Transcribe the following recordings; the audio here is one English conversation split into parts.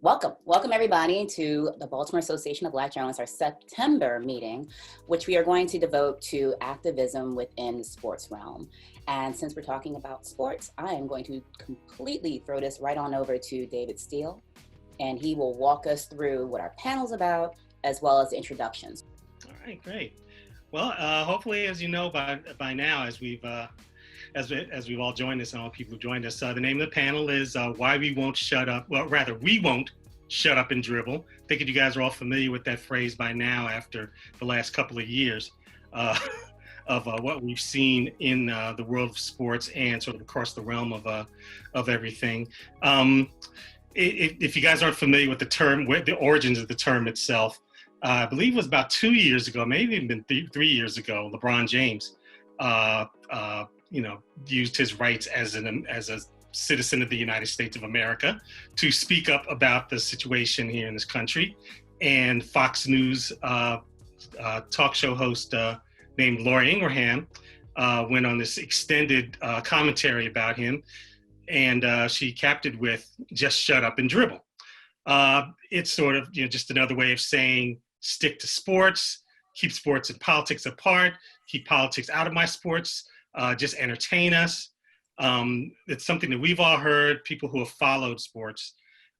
Welcome everybody to the Baltimore Association of Black Journalists, our September meeting, which we are going to devote to activism within the sports realm. And since we're talking about sports, I am going to completely throw this right on over to David Steele, and he will walk us through what our panel's about, as well as introductions. All right, great. Well, hopefully, as you know by now, as we've all joined us and all the people who joined us, the name of the panel is Why We Won't Shut Up. Well, rather, we won't shut up and dribble. I think you guys are all familiar with that phrase by now after the last couple of years of what we've seen in the world of sports and sort of across the realm of everything. If you guys aren't familiar with the term, the origins of the term itself, I believe it was about 2 years ago, maybe even 3 years ago, LeBron James, used his rights as a citizen of the United States of America to speak up about the situation here in this country. And Fox News talk show host named Laura Ingraham went on this extended commentary about him, and she capped it with "Just shut up and dribble." It's sort of just another way of saying stick to sports, keep sports and politics apart, keep politics out of my sports, just entertain us. It's something that we've all heard, people who have followed sports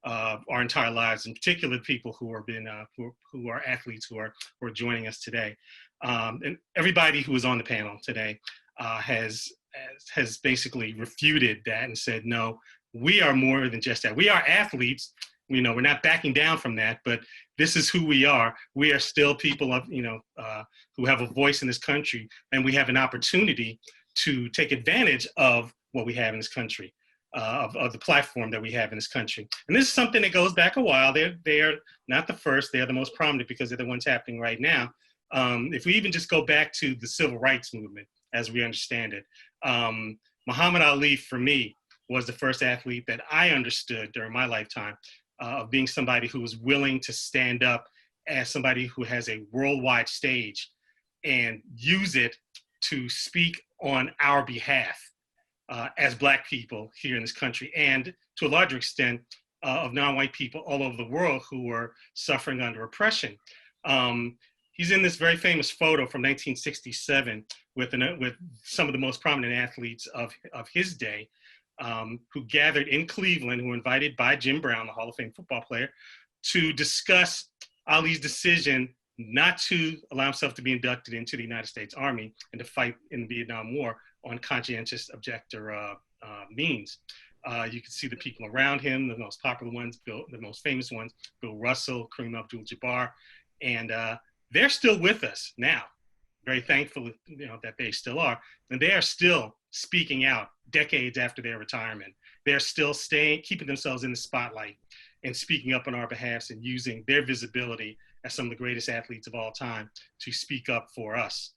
our entire lives, in particular people who are athletes who are joining us today. And everybody who was on the panel today has basically refuted that and said, no, we are more than just that. We are athletes. We're not backing down from that, but this is who we are. We are still people of, who have a voice in this country, and we have an opportunity to take advantage of what we have in this country, of the platform that we have in this country. And this is something that goes back a while. They are not the first. They are the most prominent because they're the ones happening right now. If we even just go back to the civil rights movement, as we understand it, Muhammad Ali, for me, was the first athlete that I understood during my lifetime of being somebody who was willing to stand up as somebody who has a worldwide stage and use it to speak on our behalf as Black people here in this country, and to a larger extent of non-white people all over the world who are suffering under oppression. He's in this very famous photo from 1967 with some of the most prominent athletes of his day, who gathered in Cleveland, who were invited by Jim Brown, the Hall of Fame football player, to discuss Ali's decision not to allow himself to be inducted into the United States Army and to fight in the Vietnam War on conscientious objector means. You can see the people around him, the most popular ones, the most famous ones, Bill Russell, Kareem Abdul-Jabbar, and they're still with us now. Very thankful, that they still are, and they are still speaking out decades after their retirement. They're still keeping themselves in the spotlight and speaking up on our behalf and using their visibility as some of the greatest athletes of all time to speak up for us.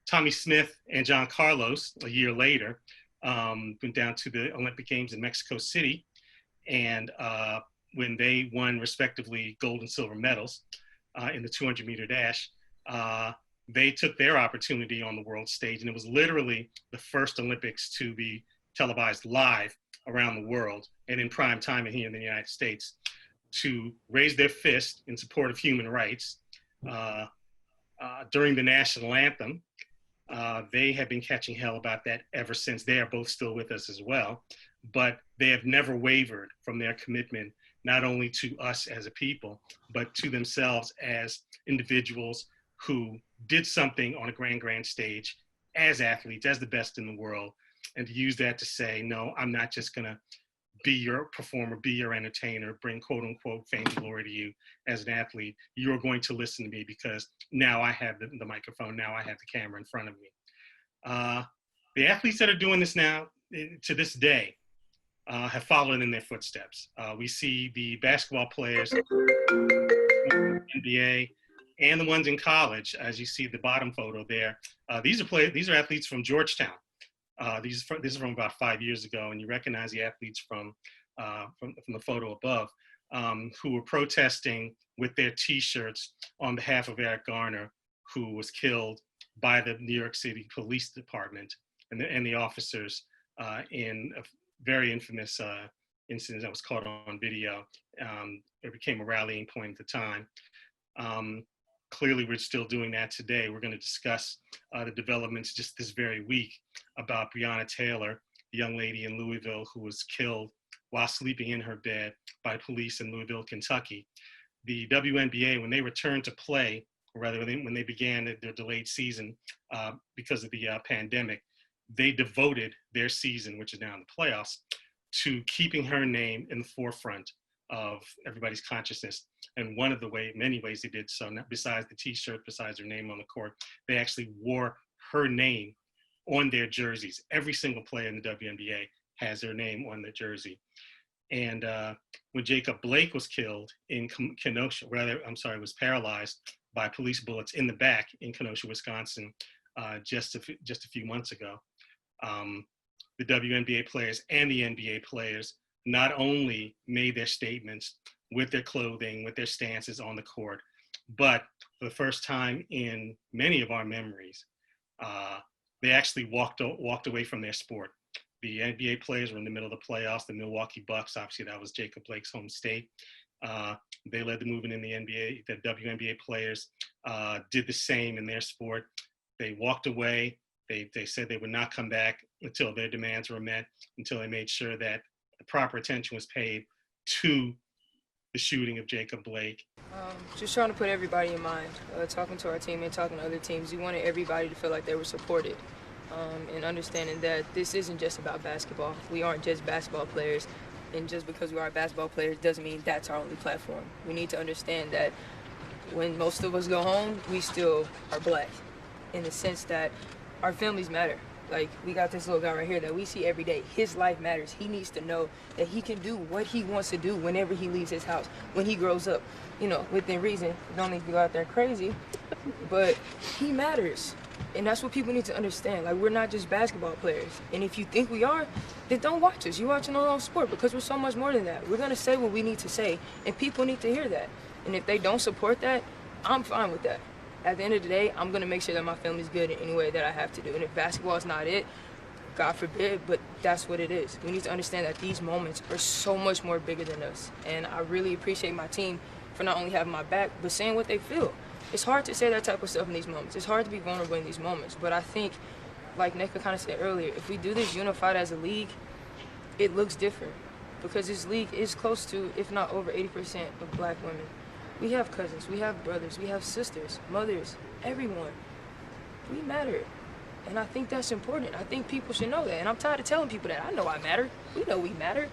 Tommie Smith and John Carlos, a year later, went down to the Olympic Games in Mexico City, and when they won respectively gold and silver medals in the 200-meter dash, they took their opportunity on the world stage, and it was literally the first Olympics to be televised live around the world and in prime time here in the United States, to raise their fist in support of human rights during the national anthem. They have been catching hell about that ever since. They are both still with us as well, but they have never wavered from their commitment, not only to us as a people, but to themselves as individuals who did something on a grand stage as athletes, as the best in the world, and to use that to say, no, I'm not just gonna be your performer, be your entertainer, bring quote unquote fame and glory to you as an athlete. You're going to listen to me because now I have the microphone, now I have the camera in front of me. The athletes that are doing this now, to this day, have followed in their footsteps. We see the basketball players, NBA, and the ones in college, as you see the bottom photo there. These are athletes from Georgetown. This is from about 5 years ago, and you recognize the athletes from the photo above, who were protesting with their T-shirts on behalf of Eric Garner, who was killed by the New York City Police Department and the officers in a very infamous incident that was caught on video. It became a rallying point at the time. Clearly, we're still doing that today. We're going to discuss the developments just this very week about Brianna Taylor, the young lady in Louisville who was killed while sleeping in her bed by police in Louisville, Kentucky. The WNBA, when they returned to play, or rather when they began their delayed season because of the pandemic, they devoted their season, which is now in the playoffs, to keeping her name in the forefront of everybody's consciousness. And one of the many ways they did so, besides the t-shirt, besides her name on the court, they actually wore her name on their jerseys. Every single player in the WNBA has their name on their jersey. And when Jacob Blake was killed in Kenosha, was paralyzed by police bullets in the back in Kenosha, Wisconsin, just a few months ago, the WNBA players and the NBA players not only made their statements with their clothing, with their stances on the court, but for the first time in many of our memories, they actually walked away from their sport. The NBA players were in the middle of the playoffs. The Milwaukee Bucks, obviously that was Jacob Blake's home state. They led the movement in the NBA. The WNBA players did the same in their sport. They walked away. They said they would not come back until their demands were met, until they made sure that the proper attention was paid to the shooting of Jacob Blake. Just trying to put everybody in mind. Talking to our team and talking to other teams, we wanted everybody to feel like they were supported. And understanding that this isn't just about basketball. We aren't just basketball players. And just because we are basketball players doesn't mean that's our only platform. We need to understand that when most of us go home, we still are black, in the sense that our families matter. Like, we got this little guy right here that we see every day. His life matters. He needs to know that he can do what he wants to do whenever he leaves his house, when he grows up, within reason. Don't need to go out there crazy, but he matters. And that's what people need to understand. Like, we're not just basketball players. And if you think we are, then don't watch us. You're watching our own sport, because we're so much more than that. We're going to say what we need to say, and people need to hear that. And if they don't support that, I'm fine with that. At the end of the day, I'm going to make sure that my family's good in any way that I have to do. And if basketball is not it, God forbid, but that's what it is. We need to understand that these moments are so much more bigger than us. And I really appreciate my team for not only having my back, but saying what they feel. It's hard to say that type of stuff in these moments. It's hard to be vulnerable in these moments. But I think, like Nneka kind of said earlier, if we do this unified as a league, it looks different. Because this league is close to, if not over 80% of black women. We have cousins, we have brothers, we have sisters, mothers, everyone. We matter. And I think that's important. I think people should know that. And I'm tired of telling people that. I know I matter. We know we matter.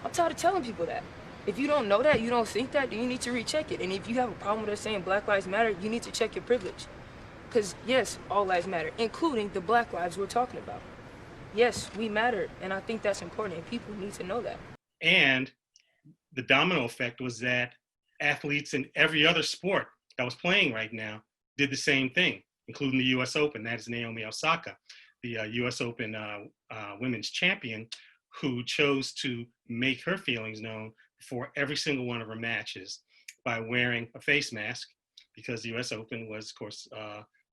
I'm tired of telling people that. If you don't know that, you don't think that, then you need to recheck it. And if you have a problem with us saying Black Lives Matter, you need to check your privilege. Because yes, all lives matter, including the black lives we're talking about. Yes, we matter. And I think that's important. And people need to know that. And the domino effect was that athletes in every other sport that was playing right now did the same thing, including the U.S. Open. That is Naomi Osaka, the U.S. Open women's champion, who chose to make her feelings known before every single one of her matches by wearing a face mask, because the U.S. Open was, of course,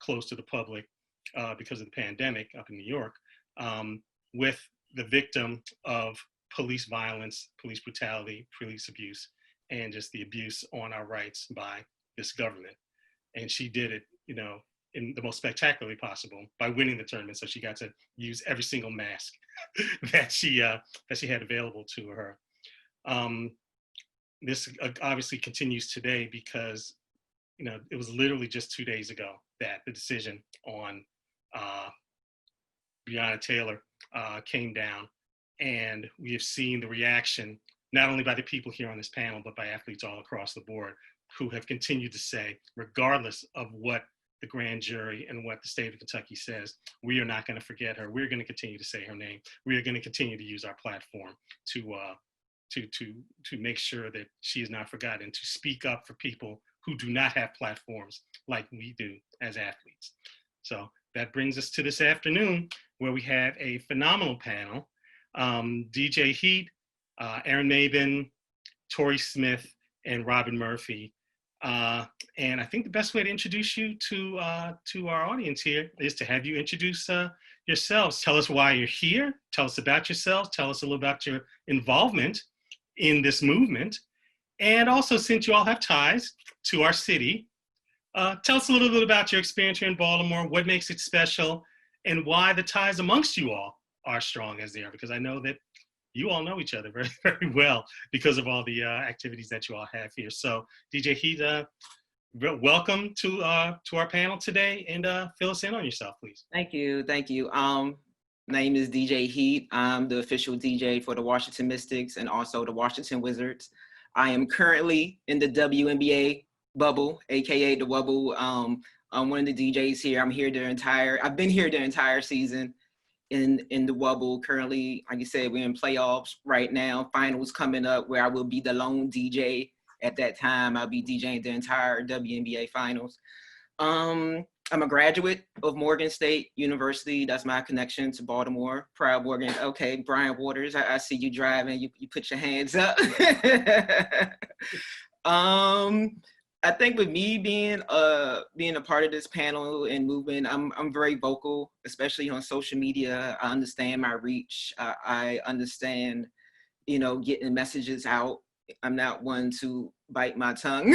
closed to the public because of the pandemic up in New York, with the victim of police violence, police brutality, police abuse, and just the abuse on our rights by this government. And she did it, in the most spectacular way possible by winning the tournament. So she got to use every single mask that she had available to her. This obviously continues today because, it was literally just 2 days ago that the decision on Brianna Taylor came down. And we have seen the reaction, not only by the people here on this panel, but by athletes all across the board who have continued to say, regardless of what the grand jury and what the state of Kentucky says, we are not going to forget her. We're going to continue to say her name. We are going to continue to use our platform to make sure that she is not forgotten, to speak up for people who do not have platforms like we do as athletes. So that brings us to this afternoon, where we have a phenomenal panel. DJ Heat, Aaron Maybin, Tory Smith, and Robyn Murphy. And I think the best way to introduce you to our audience here is to have you introduce yourselves. Tell us why you're here. Tell us about yourselves. Tell us a little about your involvement in this movement. And also, since you all have ties to our city, tell us a little bit about your experience here in Baltimore, what makes it special, and why the ties amongst you all are strong as they are, because I know that you all know each other very, very well because of all the activities that you all have here. So DJ Heat, welcome to our panel today, and fill us in on yourself, please. Thank you. Name is DJ Heat. I'm the official DJ for the Washington Mystics and also the Washington Wizards. I am currently in the WNBA bubble, AKA the Wubble. I'm one of the DJs here. I've been here the entire season in the Wubble. Currently, like you said, we're in playoffs right now. Finals coming up where I will be the lone DJ at that time. I'll be DJing the entire WNBA finals. I'm a graduate of Morgan State University. That's my connection to Baltimore. Proud Morgan. Okay, Brian Waters, I see you driving. You put your hands up. I think with me being a part of this panel and movement, I'm very vocal, especially on social media. I understand my reach. I understand, getting messages out. I'm not one to bite my tongue.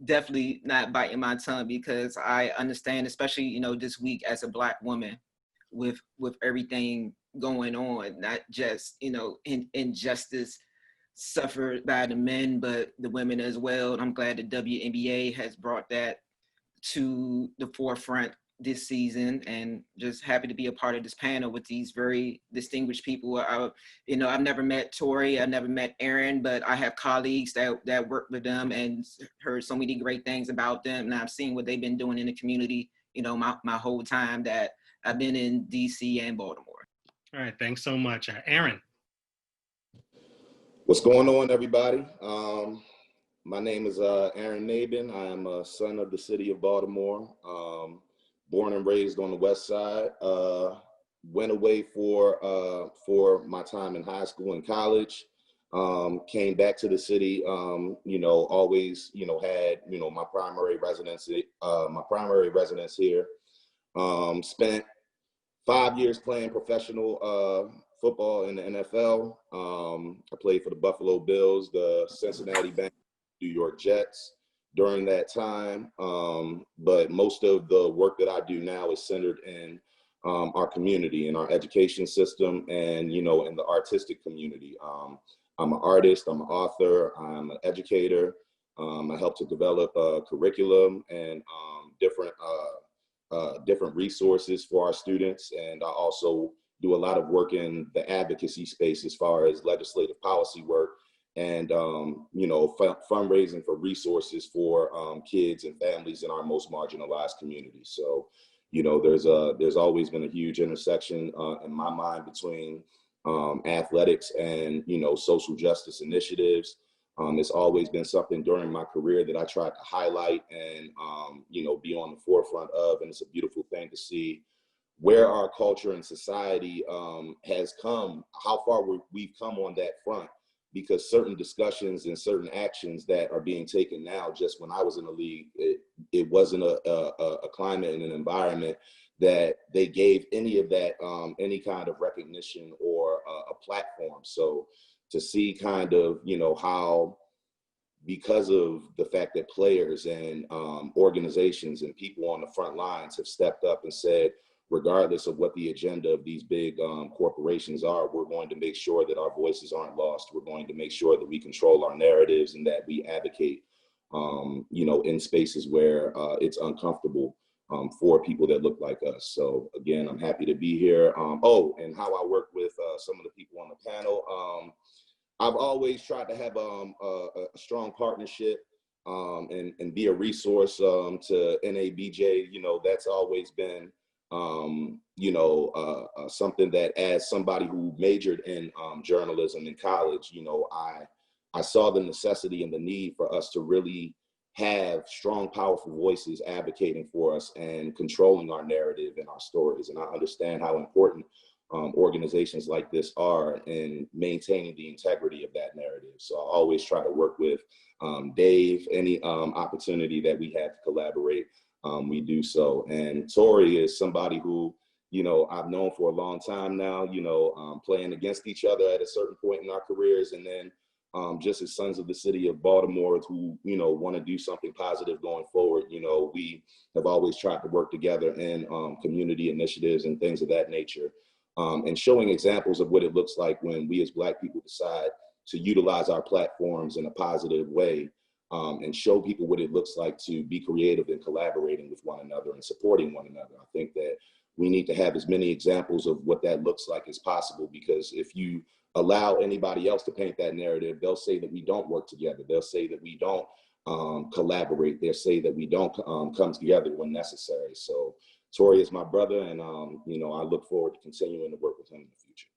Definitely not biting my tongue, because I understand, especially, this week as a Black woman with everything going on, not just, injustice suffered by the men, but the women as well. And I'm glad the WNBA has brought that to the forefront this season, and just happy to be a part of this panel with these very distinguished people. I've never met Tory, I've never met Aaron, but I have colleagues that work with them and heard so many great things about them. And I've seen what they've been doing in the community, my whole time that I've been in DC and Baltimore. All right, thanks so much. Aaron. What's going on, everybody? My name is Aaron Nabin. I am a son of the city of Baltimore. Born and raised on the west side. Went away for my time in high school and college. Came back to the city. Always had my primary residence here. Spent 5 years playing professional football in the NFL. I played for the Buffalo Bills, the Cincinnati Bengals, New York Jets during that time. But most of the work that I do now is centered in our community, in our education system, and, in the artistic community. I'm an artist, I'm an author, I'm an educator. I help to develop a curriculum and different resources for our students. And I also do a lot of work in the advocacy space as far as legislative policy work and, fundraising for resources for kids and families in our most marginalized communities. So, there's always been a huge intersection in my mind between athletics and, social justice initiatives. It's always been something during my career that I tried to highlight and, be on the forefront of. And it's a beautiful thing to see where our culture and society has come, how far we've come on that front, because certain discussions and certain actions that are being taken now, just when I was in the league, it wasn't a climate and an environment that they gave any of that, any kind of recognition or a platform. So to see kind of, how, because of the fact that players and organizations and people on the front lines have stepped up and said, regardless of what the agenda of these big corporations are, we're going to make sure that our voices aren't lost. We're going to make sure that we control our narratives and that we advocate, in spaces where it's uncomfortable for people that look like us. So again, I'm happy to be here. And how I work with some of the people on the panel. I've always tried to have a strong partnership and be a resource to NABJ. That's always been something that, as somebody who majored in journalism in college, I saw the necessity and the need for us to really have strong, powerful voices advocating for us and controlling our narrative and our stories. And I understand how important organizations like this are in maintaining the integrity of that narrative. So I always try to work with Dave, any opportunity that we have to collaborate. We do so. And Tory is somebody who, I've known for a long time now, playing against each other at a certain point in our careers. And then just as sons of the city of Baltimore who, you know, want to do something positive going forward, you know, we have always tried to work together in community initiatives and things of that nature, and showing examples of what it looks like when we as Black people decide to utilize our platforms in a positive way, and show people what it looks like to be creative and collaborating with one another and supporting one another. I think that we need to have as many examples of what that looks like as possible, because if you allow anybody else to paint that narrative, they'll say that we don't work together. They'll say that we don't collaborate. They'll say that we don't come together when necessary. So Tory is my brother, and you know, I look forward to continuing to work with him in the future.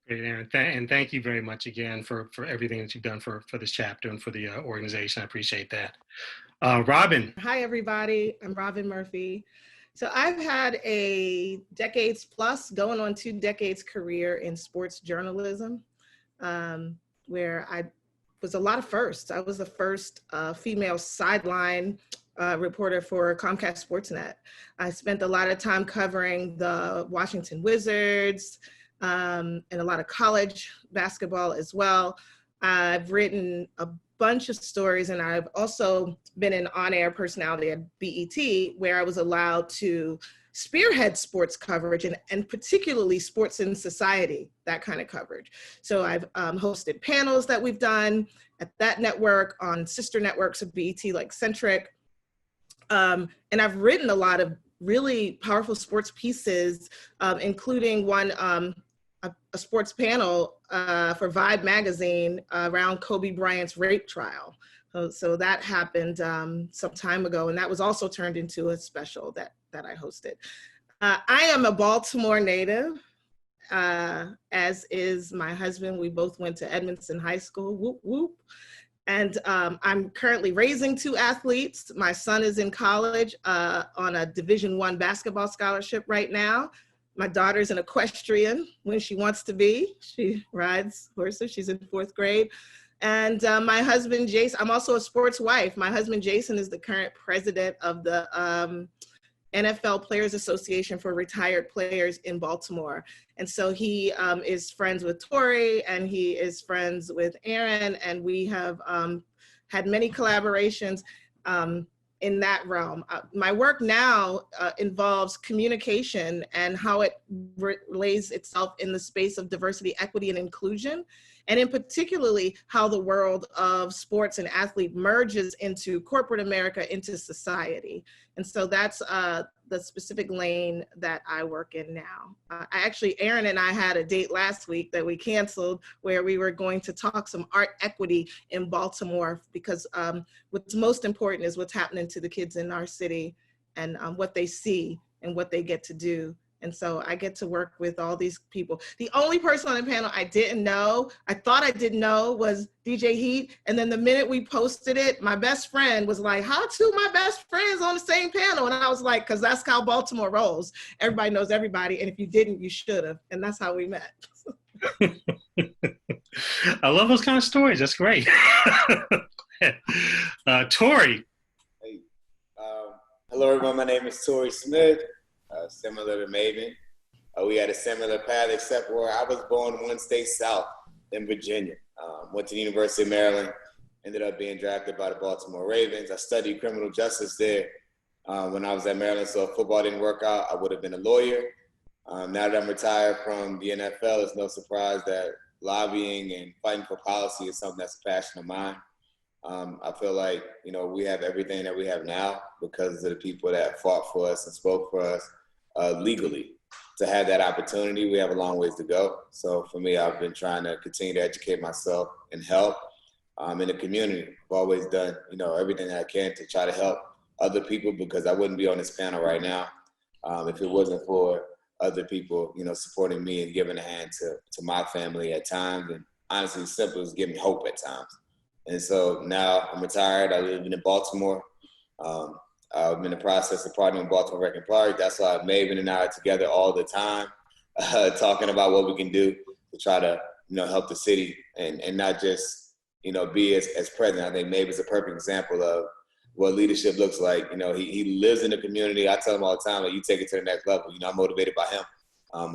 Great, Aaron. And thank you very much again for everything that you've done for this chapter and for the organization. I appreciate that. Robyn. Hi, everybody. I'm Robyn Murphy. So I've had a decades plus, going on 2 decades career in sports journalism, where I was a lot of firsts. I was the first female sideline reporter for Comcast Sportsnet. I spent a lot of time covering the Washington Wizards and a lot of college basketball as well. I've written a bunch of stories, and I've also been an on-air personality at BET, where I was allowed to spearhead sports coverage and particularly sports in society, that kind of coverage. So I've hosted panels that we've done at that network, on sister networks of BET like Centric. And I've written a lot of really powerful sports pieces, including one, a sports panel for Vibe magazine around Kobe Bryant's rape trial. So that happened some time ago, and that was also turned into a special that I hosted. I am a Baltimore native, as is my husband. We both went to Edmondson High School, whoop, whoop. And I'm currently raising 2 athletes. My son is in college on a Division I basketball scholarship right now. My daughter's an equestrian when she wants to be. She rides horses. She's in 4th grade. And my husband, Jason, I'm also a sports wife. My husband, Jason, is the current president of the NFL Players Association for retired players in Baltimore. And so he is friends with Torrey, and he is friends with Aaron, and we have had many collaborations in that realm. My work now involves communication and how it relays itself in the space of diversity, equity, and inclusion, and in particularly how the world of sports and athlete merges into corporate America, into society. And so that's the specific lane that I work in now. Aaron and I had a date last week that we canceled, where we were going to talk some art equity in Baltimore, because what's most important is what's happening to the kids in our city, and what they see and what they get to do. And so I get to work with all these people. The only person on the panel I thought I didn't know, was DJ Heat. And then the minute we posted it, my best friend was like, how 2 of my best friends on the same panel? And I was like, because that's how Baltimore rolls. Everybody knows everybody. And if you didn't, you should have. And that's how we met. I love those kind of stories. That's great. Tory. Hey, hello everyone. My name is Tory Smith. Similar to Maybin. We had a similar path, except where I was born 1 state south in Virginia. Went to the University of Maryland, ended up being drafted by the Baltimore Ravens. I studied criminal justice there when I was at Maryland, so if football didn't work out, I would have been a lawyer. Now that I'm retired from the NFL, it's no surprise that lobbying and fighting for policy is something that's a passion of mine. I feel like, you know, we have everything that we have now because of the people that fought for us and spoke for us legally. To have that opportunity, we have a long ways to go. So for me, I've been trying to continue to educate myself and help in the community. I've always done, you know, everything that I can to try to help other people, because I wouldn't be on this panel right now if it wasn't for other people, you know, supporting me and giving a hand to my family at times, and honestly, simple as giving hope at times. And so now I'm retired. I live in Baltimore. I'm in the process of partnering with Baltimore Rec and Park. That's why Maybin and I are together all the time, talking about what we can do to try to, you know, help the city and not just, you know, be as president. I think Maybin's a perfect example of what leadership looks like. You know, he lives in the community. I tell him all the time, like, you take it to the next level. You know, I'm motivated by him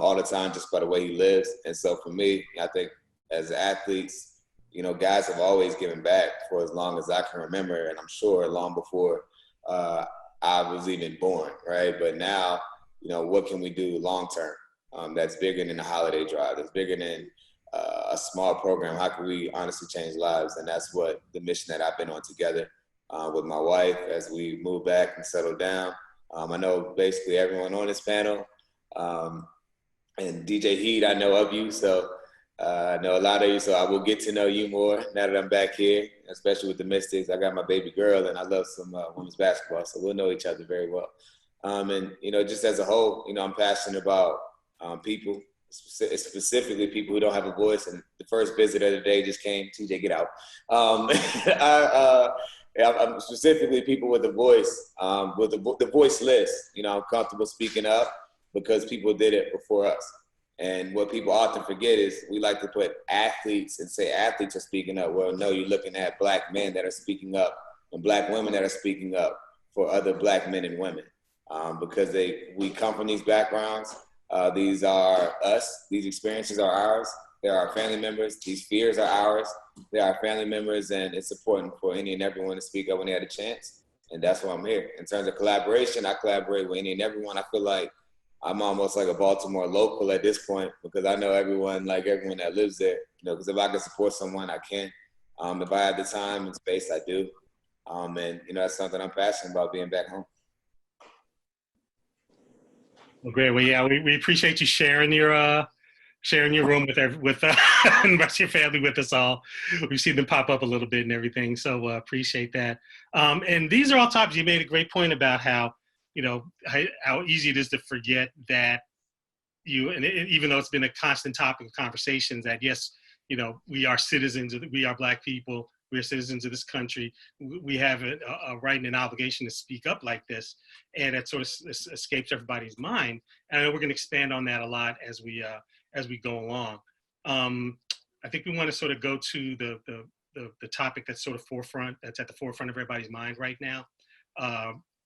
all the time, just by the way he lives. And so for me, I think as athletes, you know, guys have always given back for as long as I can remember, and I'm sure long before I was even born, right? But now, you know, what can we do long term that's bigger than the holiday drive, that's bigger than a small program? How can we honestly change lives? And that's what the mission that I've been on together with my wife as we move back and settle down. I know basically everyone on this panel, and DJ Heat, I know of you, so I know a lot of you, so I will get to know you more now that I'm back here, especially with the Mystics. I got my baby girl, and I love some women's basketball, so we'll know each other very well. And, you know, just as a whole, you know, I'm passionate about people, specifically people who don't have a voice. And the first visitor today just came. TJ, get out. I'm specifically people with a voice, with the voiceless. You know, I'm comfortable speaking up because people did it before us. And what people often forget is we like to put athletes and say athletes are speaking up. Well, no, you're looking at Black men that are speaking up and Black women that are speaking up for other Black men and women, because we come from these backgrounds. These are us. These experiences are ours. They're our family members. These fears are ours. They're our family members, and it's important for any and everyone to speak up when they had a chance. And that's why I'm here. In terms of collaboration, I collaborate with any and everyone. I feel like I'm almost like a Baltimore local at this point because I know everyone that lives there. You know, because if I can support someone, I can. If I have the time and space, I do. And you know, that's something I'm passionate about, being back home. Well, great. Well, yeah, we appreciate you sharing your room with and the rest of your family with us all. We've seen them pop up a little bit and everything, so appreciate that. And these are all topics. You made a great point about how, you know, how easy it is to forget that even though it's been a constant topic of conversations, that yes, you know, we are citizens, we are Black people, we are citizens of this country. We have a right and an obligation to speak up like this, and it sort of escapes everybody's mind. And I know we're going to expand on that a lot as we go along. I think we want to sort of go to the topic that's at the forefront of everybody's mind right now.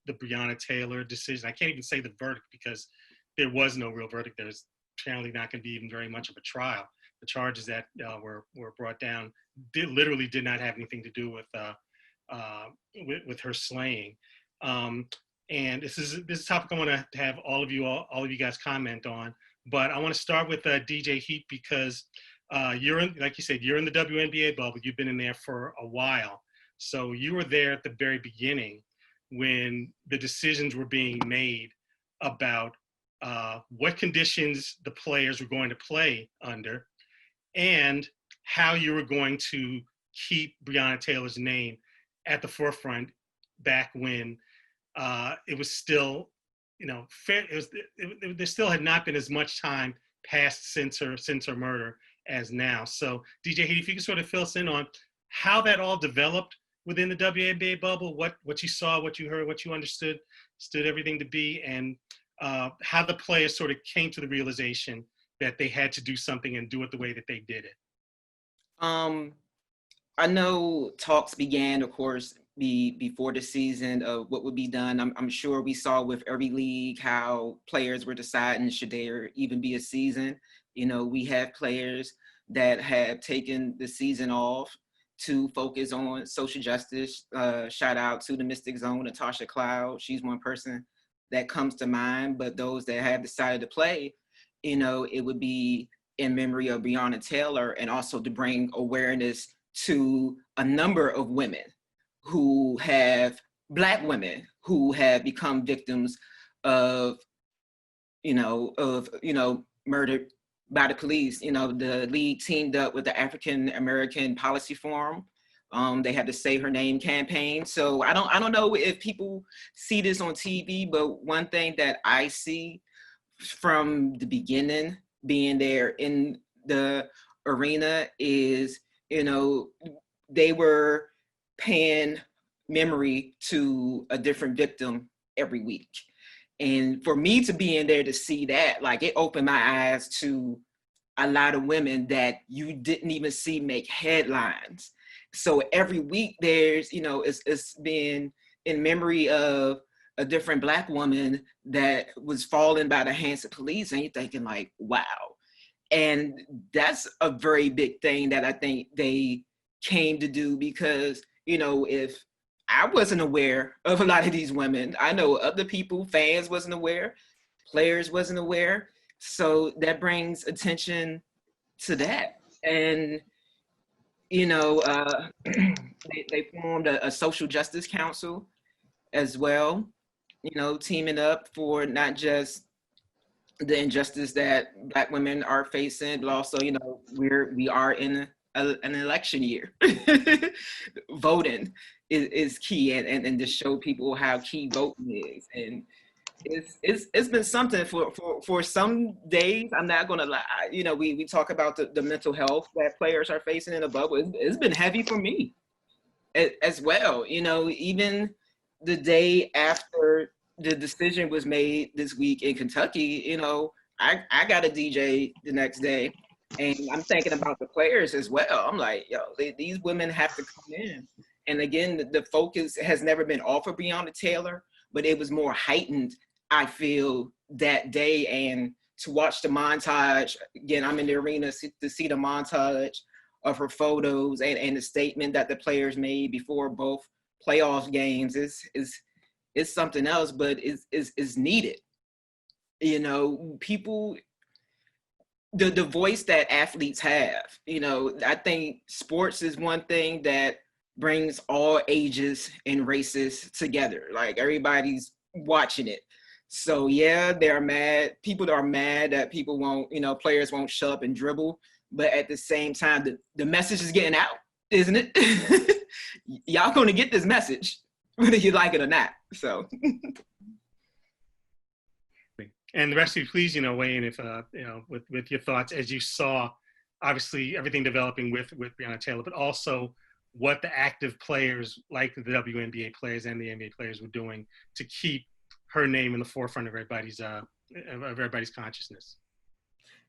The Brianna Taylor decision. I can't even say the verdict because there was no real verdict. There's apparently not going to be even very much of a trial. The charges that were brought down literally did not have anything to do with her slaying. And this is a topic I want to have all of you guys comment on. But I want to start with DJ Heat because like you said, you're in the WNBA bubble. You've been in there for a while, so you were there at the very beginning when the decisions were being made about what conditions the players were going to play under and how you were going to keep Brianna Taylor's name at the forefront back when it was still, you know, there still had not been as much time passed since her murder as now. So DJ Heat, if you could sort of fill us in on how that all developed within the WNBA bubble, what you saw, what you heard, what you understood everything to be, and how the players sort of came to the realization that they had to do something and do it the way that they did it. I know talks began, of course, before the season of what would be done. I'm sure we saw with every league how players were deciding should there even be a season. You know, we have players that have taken the season off to focus on social justice. Shout out to the Mystic Zone, Natasha Cloud. She's one person that comes to mind, but those that have decided to play, you know, it would be in memory of Brianna Taylor, and also to bring awareness to a number of women who have, Black women who have become victims of murder by the police. You know, the league teamed up with the African American Policy Forum. They had the Say Her Name campaign. So I don't know if people see this on TV, but one thing that I see from the beginning, being there in the arena, is, you know, they were paying memory to a different victim every week. And for me to be in there to see that, like, it opened my eyes to a lot of women that you didn't even see make headlines. So every week there's, you know, it's been in memory of a different Black woman that was fallen by the hands of police, and you're thinking like, wow. And that's a very big thing that I think they came to do, because, you know, if I wasn't aware of a lot of these women, I know other people, fans wasn't aware, players wasn't aware. So that brings attention to that. And, you know, they formed a social justice council as well, you know, teaming up for not just the injustice that Black women are facing, but also, you know, we are in an election year. Voting is key, and to show people how key voting is. And it's been something for some days. I'm not gonna lie. You know, we talk about the mental health that players are facing in the bubble. It's been heavy for me as well. You know, even the day after the decision was made this week in Kentucky, you know, I got a DJ the next day, and I'm thinking about the players as well. I'm like, yo, these women have to come in. And again, the focus has never been off of Brianna Taylor, but it was more heightened, I feel, that day. And to watch the montage, again, I'm in the arena to see the montage of her photos and the statement that the players made before both playoff games is something else, but is needed. You know, people, the voice that athletes have, you know, I think sports is one thing that brings all ages and races together. Like, everybody's watching it. So yeah, they're mad. People are mad that people won't, you know, players won't show up and dribble. But at the same time, the message is getting out, isn't it? Y'all gonna get this message, whether you like it or not. So. And the rest of you, please, you know, weigh in if, you know, with your thoughts as you saw, obviously, everything developing with Brianna Taylor, but also what the active players like the WNBA players and the NBA players were doing to keep her name in the forefront of everybody's consciousness.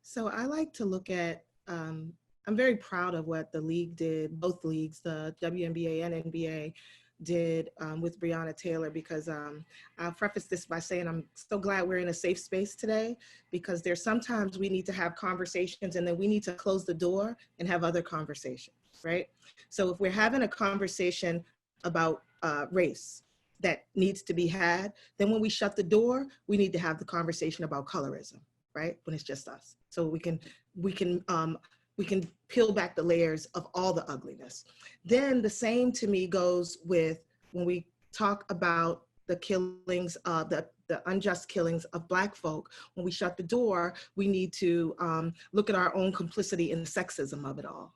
So I like to look at, I'm very proud of what the league did, both leagues, the WNBA and NBA, did with Brianna Taylor, because I'll preface this by saying I'm so glad we're in a safe space today, because there's sometimes we need to have conversations and then we need to close the door and have other conversations, right? So if we're having a conversation about race that needs to be had, then when we shut the door, we need to have the conversation about colorism, right? When it's just us. So we can peel back the layers of all the ugliness. Then the same to me goes with when we talk about the killings, the unjust killings of Black folk. When we shut the door, we need to look at our own complicity in the sexism of it all.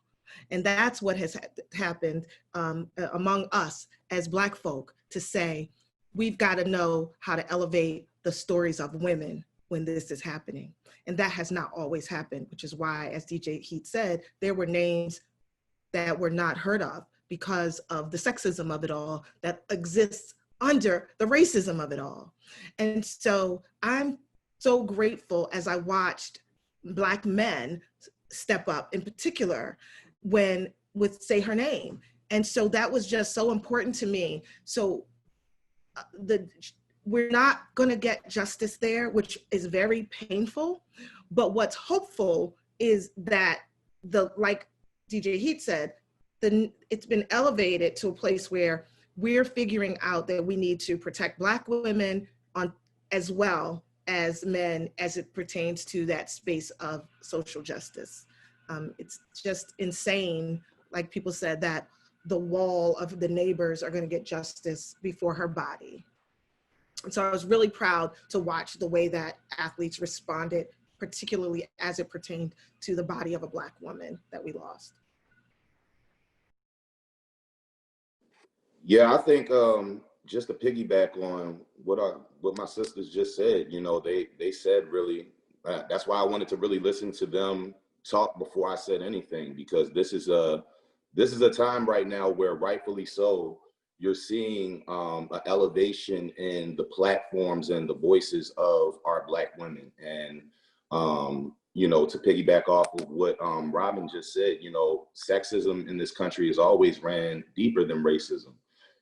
And that's what has happened among us as Black folk, to say, we've got to know how to elevate the stories of women when this is happening. And that has not always happened, which is why, as DJ Heat said, there were names that were not heard of because of the sexism of it all that exists under the racism of it all. And so I'm so grateful as I watched Black men step up, in particular, with say her name. And so that was just so important to me. So we're not going to get justice there, which is very painful. But what's hopeful is that like DJ Heat said, it's been elevated to a place where we're figuring out that we need to protect Black women as well as men, as it pertains to that space of social justice. It's just insane, like people said, that the wall of the neighbors are going to get justice before her body. And so I was really proud to watch the way that athletes responded, particularly as it pertained to the body of a Black woman that we lost. Yeah, I think just to piggyback on what my sisters just said, you know, they said really, that's why I wanted to really listen to them talk before I said anything, because this is a time right now where, rightfully so, you're seeing an elevation in the platforms and the voices of our Black women. And, you know, to piggyback off of what Robyn just said, you know, sexism in this country has always ran deeper than racism.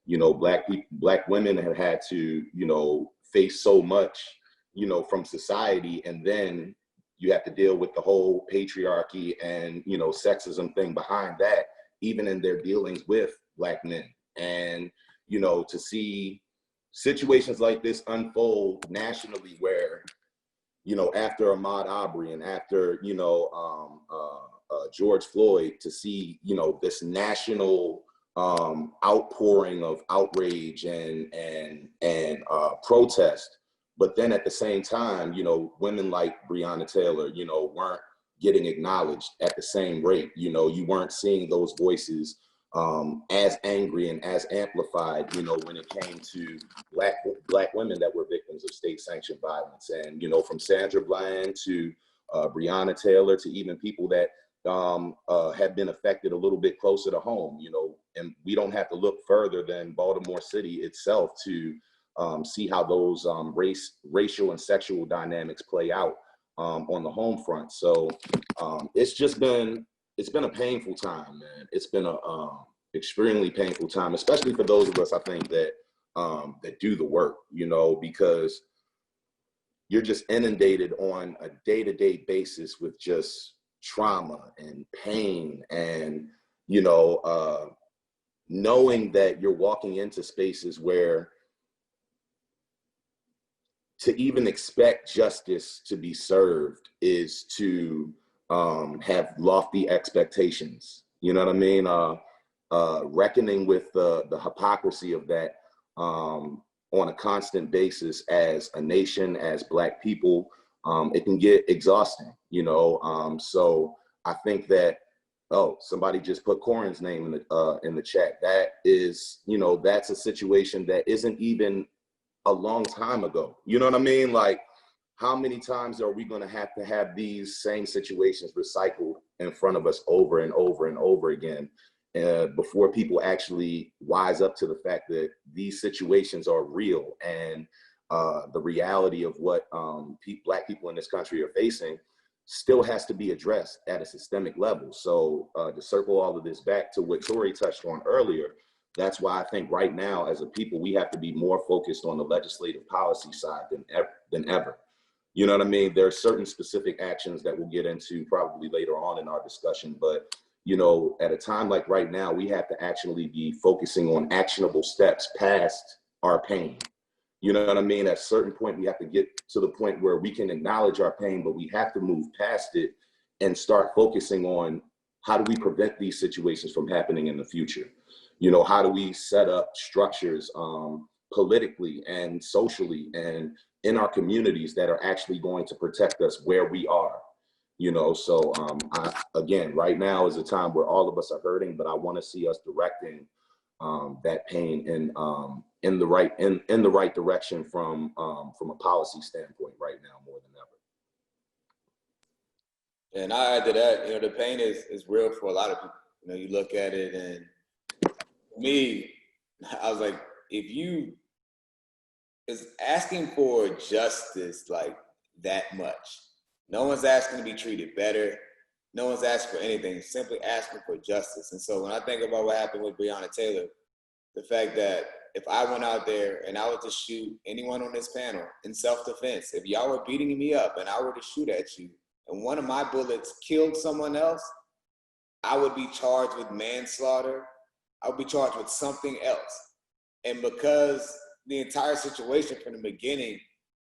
You know, Black women have had to, you know, face so much, you know, from society, and then, you have to deal with the whole patriarchy and, you know, sexism thing behind that, even in their dealings with Black men. And, you know, to see situations like this unfold nationally where, you know, after Ahmaud Arbery and after, you know, George Floyd, to see, you know, this national outpouring of outrage and protest. But then at the same time, you know, women like Brianna Taylor, you know, weren't getting acknowledged at the same rate. You know, you weren't seeing those voices as angry and as amplified, you know, when it came to black women that were victims of state-sanctioned violence. And, you know, from Sandra Bland to Brianna Taylor to even people that have been affected a little bit closer to home, you know, and we don't have to look further than Baltimore City itself to see how those racial and sexual dynamics play out on the home front. So it's been a painful time, man. It's been a extremely painful time, especially for those of us, I think, that that do the work, you know, because you're just inundated on a day-to-day basis with just trauma and pain and, you know, knowing that you're walking into spaces where to even expect justice to be served is to have lofty expectations. You know what I mean? Reckoning with the hypocrisy of that on a constant basis as a nation, as Black people, it can get exhausting, you know? So I think that, oh, somebody just put Corin's name in the chat. That is, you know, that's a situation that isn't even a long time ago. You know what I mean? Like, how many times are we going to have these same situations recycled in front of us over and over and over again before people actually wise up to the fact that these situations are real and the reality of what Black people in this country are facing still has to be addressed at a systemic level. So to circle all of this back to what Tory touched on earlier, that's why I think right now, as a people, we have to be more focused on the legislative policy side than ever. You know what I mean? There are certain specific actions that we'll get into probably later on in our discussion, but, you know, at a time like right now, we have to actually be focusing on actionable steps past our pain. You know what I mean? At a certain point, we have to get to the point where we can acknowledge our pain, but we have to move past it and start focusing on how do we prevent these situations from happening in the future? You know, how do we set up structures politically and socially and in our communities that are actually going to protect us where we are? You know, so again, right now is a time where all of us are hurting, but I want to see us directing that pain in the right direction from a policy standpoint right now more than ever. And I add to that, you know, the pain is real for a lot of people. You know, you look at it, and for me, I was like, if you is asking for justice like that much, no one's asking to be treated better. No one's asking for anything, simply asking for justice. And so when I think about what happened with Brianna Taylor, the fact that if I went out there and I were to shoot anyone on this panel in self-defense, if y'all were beating me up and I were to shoot at you and one of my bullets killed someone else, I would be charged with manslaughter. I would be charged with something else. And because the entire situation from the beginning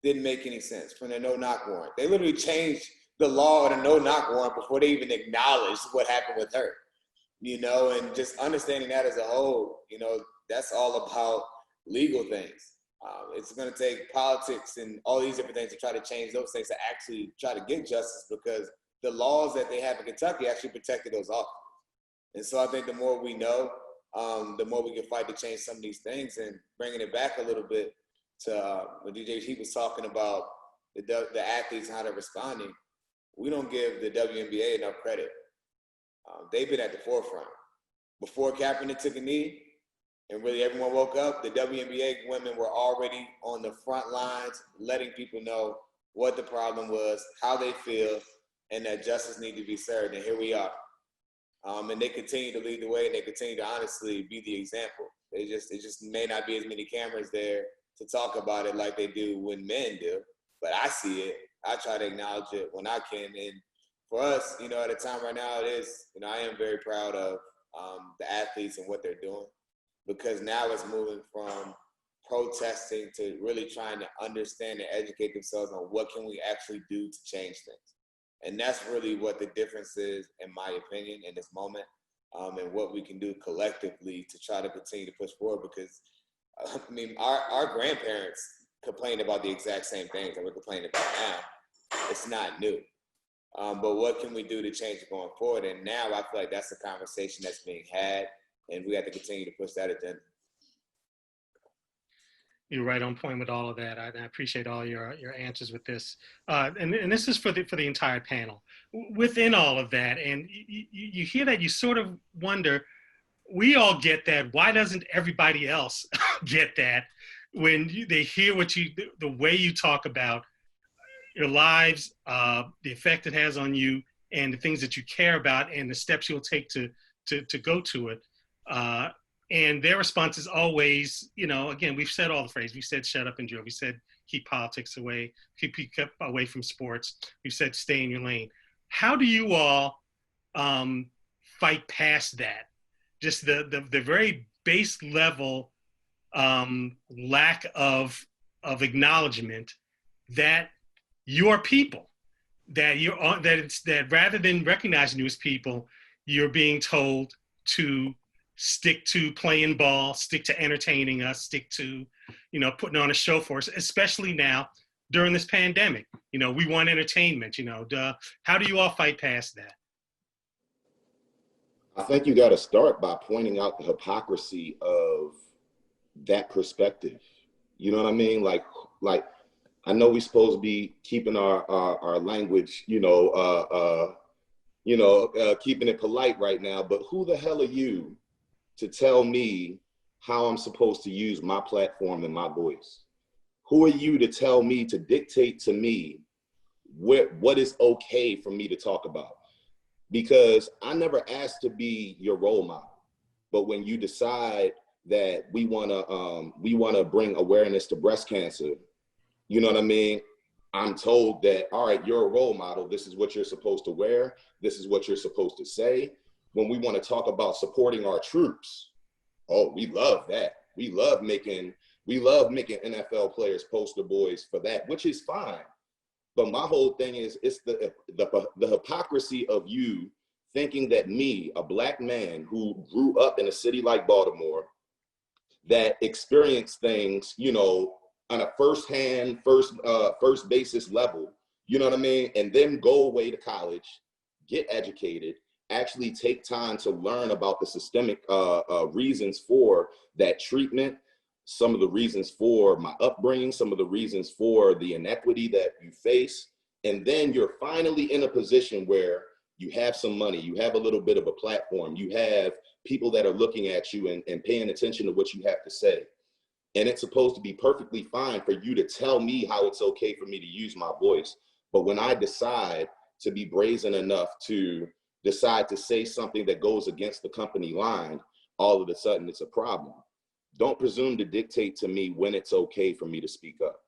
didn't make any sense, from the no-knock warrant. They literally changed the law of the no-knock warrant before they even acknowledged what happened with her. You know, and just understanding that as a whole, you know, that's all about legal things. It's going to take politics and all these different things to try to change those things to actually try to get justice, because the laws that they have in Kentucky actually protected those officers. And so I think the more we know, the more we can fight to change some of these things. And bringing it back a little bit to when DJ he was talking about the athletes and how they're responding, we don't give the WNBA enough credit. They've been at the forefront. Before Kaepernick took a knee and really everyone woke up, the WNBA women were already on the front lines, letting people know what the problem was, how they feel, and that justice needed to be served. And here we are. And they continue to lead the way, and they continue to honestly be the example. It just may not be as many cameras there to talk about it like they do when men do, but I see it. I try to acknowledge it when I can. And for us, you know, at a time right now, it is, you know, I am very proud of the athletes and what they're doing, because now it's moving from protesting to really trying to understand and educate themselves on what can we actually do to change things. And that's really what the difference is, in my opinion, in this moment, and what we can do collectively to try to continue to push forward. Because, I mean, our grandparents complained about the exact same things that we're complaining about now. It's not new. But what can we do to change it going forward? And now I feel like that's the conversation that's being had, and we have to continue to push that agenda. You're right on point with all of that. I appreciate all your answers with this. And this is for the entire panel. Within all of that, and you hear that, you sort of wonder, we all get that. Why doesn't everybody else get that when they hear the way you talk about your lives, the effect it has on you, and the things that you care about, and the steps you'll take to go to it. And their response is always, you know, again, we've said all the phrases. We said shut up and drill. We said keep politics away, keep away from sports. We said stay in your lane. How do you all fight past that? Just the very base level lack of acknowledgement that you're people, that rather than recognizing you as people, you're being told to stick to playing ball, stick to entertaining us, stick to, you know, putting on a show for us, especially now during this pandemic. You know, we want entertainment, you know. How do you all fight past that? I think you got to start by pointing out the hypocrisy of that perspective. You know what I mean? Like I know we're supposed to be keeping our language, keeping it polite right now, but who the hell are you to tell me how I'm supposed to use my platform and my voice? Who are you to tell me, to dictate to me what is okay for me to talk about? Because I never asked to be your role model. But when you decide that we wanna bring awareness to breast cancer, you know what I mean? I'm told that, all right, you're a role model. This is what you're supposed to wear. This is what you're supposed to say. When we want to talk about supporting our troops, oh, we love that. We love making NFL players poster boys for that, which is fine. But my whole thing is, it's the hypocrisy of you thinking that me, a Black man who grew up in a city like Baltimore, that experienced things, you know, on a first basis level, you know what I mean? And then go away to college, get educated, actually take time to learn about the systemic reasons for that treatment, some of the reasons for my upbringing, some of the reasons for the inequity that you face. And then you're finally in a position where you have some money, you have a little bit of a platform, you have people that are looking at you and paying attention to what you have to say. And it's supposed to be perfectly fine for you to tell me how it's okay for me to use my voice. But when I decide to be brazen enough to decide to say something that goes against the company line, all of a sudden it's a problem. Don't presume to dictate to me when it's okay for me to speak up.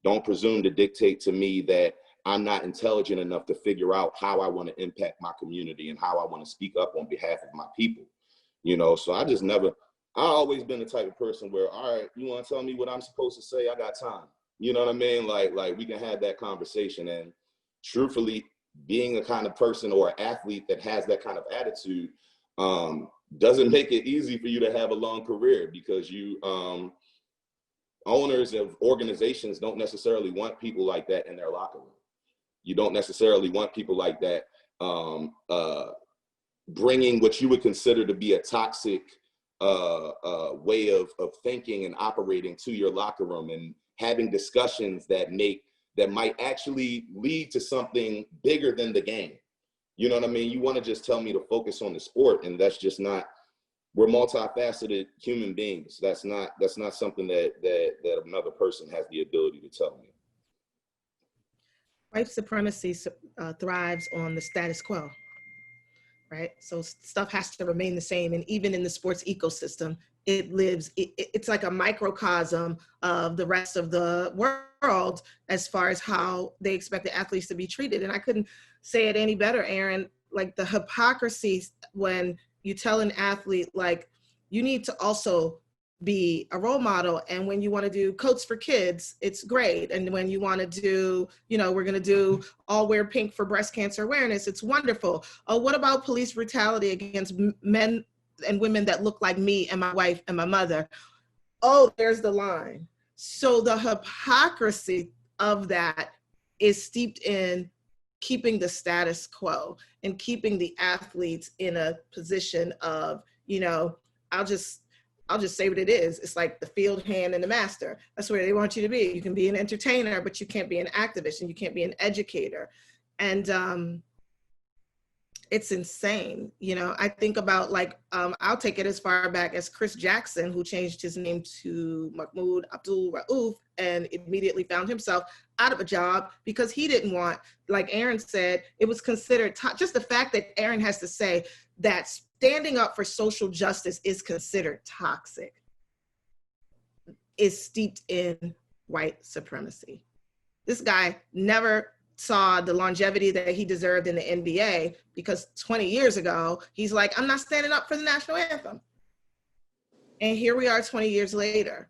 Don't presume to dictate to me that I'm not intelligent enough to figure out how I want to impact my community and how I want to speak up on behalf of my people. You know, so I've always been the type of person where, all right, you want to tell me what I'm supposed to say? I got time. You know what I mean? Like we can have that conversation. And truthfully, being a kind of person or an athlete that has that kind of attitude doesn't make it easy for you to have a long career, because you owners of organizations don't necessarily want people like that in their locker room. You don't necessarily want people like that bringing what you would consider to be a toxic way of thinking and operating to your locker room, and having discussions that might actually lead to something bigger than the game. You know what I mean? You want to just tell me to focus on the sport, and that's just not. We're multifaceted human beings. That's not something that another person has the ability to tell me. White supremacy thrives on the status quo, right? So stuff has to remain the same, and even in the sports ecosystem, it lives, it's like a microcosm of the rest of the world as far as how they expect the athletes to be treated. And I couldn't say it any better, Aaron, like the hypocrisy when you tell an athlete, like, you need to also be a role model. And when you want to do Coats for Kids, it's great. And when you want to do, you know, we're going to do all wear pink for breast cancer awareness, it's wonderful. Oh, what about police brutality against men and women that look like me and my wife and my mother? Oh, there's the line. So the hypocrisy of that is steeped in keeping the status quo and keeping the athletes in a position of, you know, I'll just say what it is. It's like the field hand and the master. That's where they want you to be. You can be an entertainer, but you can't be an activist, and you can't be an educator. And it's insane. You know, I think about, like, I'll take it as far back as Chris Jackson, who changed his name to Mahmoud Abdul Rauf and immediately found himself out of a job because he didn't want, like Aaron said, it was considered, just the fact that Aaron has to say that standing up for social justice is considered toxic is steeped in white supremacy. This guy never saw the longevity that he deserved in the NBA because 20 years ago, he's like, I'm not standing up for the national anthem. And here we are 20 years later.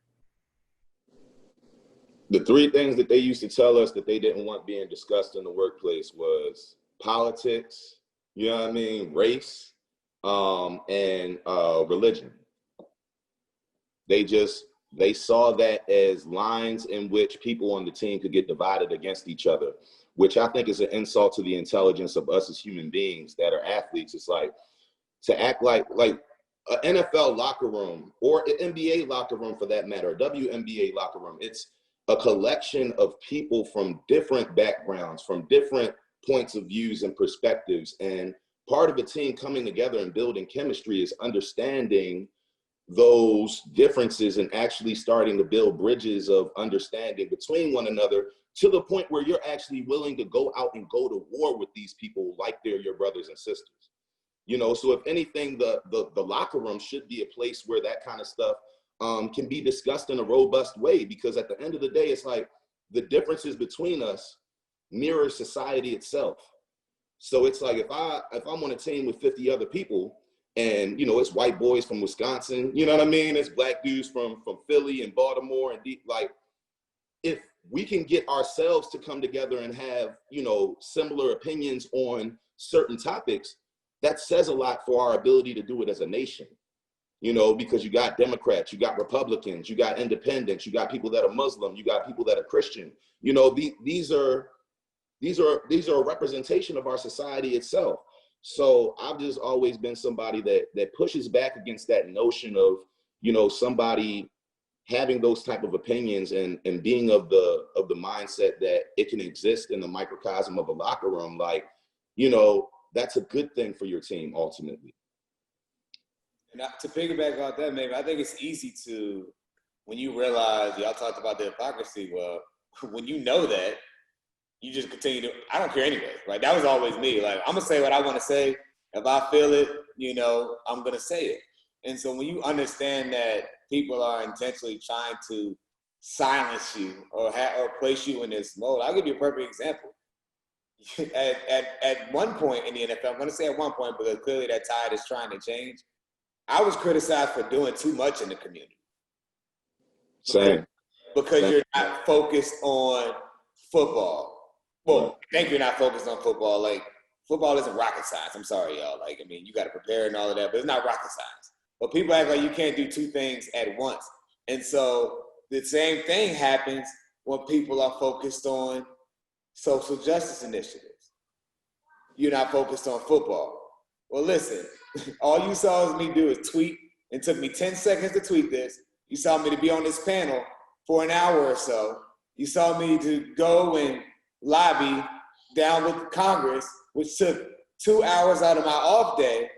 The three things that they used to tell us that they didn't want being discussed in the workplace was politics, you know what I mean, race, and religion. They saw that as lines in which people on the team could get divided against each other, which I think is an insult to the intelligence of us as human beings that are athletes. It's like to act like an NFL locker room or an NBA locker room for that matter, a WNBA locker room. It's a collection of people from different backgrounds, from different points of views and perspectives. And part of a team coming together and building chemistry is understanding those differences and actually starting to build bridges of understanding between one another to the point where you're actually willing to go out and go to war with these people like they're your brothers and sisters. You know, so if anything, the locker room should be a place where that kind of stuff can be discussed in a robust way, because at the end of the day, it's like the differences between us mirror society itself. So it's like if I'm on a team with 50 other people, and, you know, it's white boys from Wisconsin, you know what I mean? It's black dudes from Philly and Baltimore. And like, if we can get ourselves to come together and have, you know, similar opinions on certain topics, that says a lot for our ability to do it as a nation, you know, because you got Democrats, you got Republicans, you got independents, you got people that are Muslim, you got people that are Christian. You know, these are a representation of our society itself. So I've just always been somebody that pushes back against that notion of, you know, somebody having those type of opinions and being of the mindset that it can exist in the microcosm of a locker room. Like, you know, that's a good thing for your team ultimately. And to piggyback off that, maybe I think it's easy to, when you realize, y'all talked about the hypocrisy, well, when you know that, you just continue to, I don't care anyway. Like, that was always me. Like, I'm gonna say what I want to say. If I feel it, you know, I'm gonna say it. And so when you understand that people are intentionally trying to silence you or place you in this mode, I'll give you a perfect example. At one point in the NFL, I'm gonna say at one point because clearly that tide is trying to change, I was criticized for doing too much in the community. Same. Because you're not focused on football. Well, I think you're not focused on football. Like, football isn't rocket science. I'm sorry, y'all. Like, I mean, you got to prepare and all of that, but it's not rocket science. But people act like you can't do two things at once. And so the same thing happens when people are focused on social justice initiatives. You're not focused on football. Well, listen, all you saw me do is tweet. It took me 10 seconds to tweet this. You saw me to be on this panel for an hour or so. You saw me to go and lobby down with Congress, which took 2 hours out of my off day,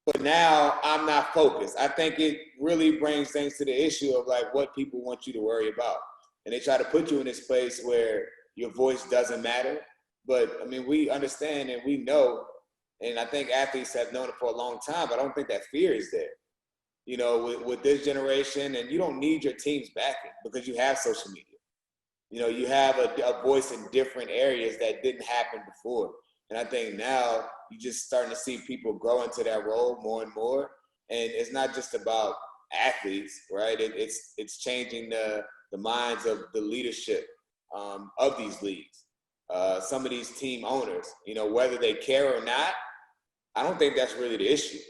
but now I'm not focused. I think it really brings things to the issue of like what people want you to worry about. And they try to put you in this place where your voice doesn't matter. But I mean, we understand and we know, and I think athletes have known it for a long time, but I don't think that fear is there. you know, with this generation, and you don't need your team's backing because you have social media. You know, you have a voice in different areas that didn't happen before. And I think now you're just starting to see people grow into that role more and more. And it's not just about athletes, right? It's changing the minds of the leadership of these leagues. Some of these team owners, you know, whether they care or not, I don't think that's really the issue.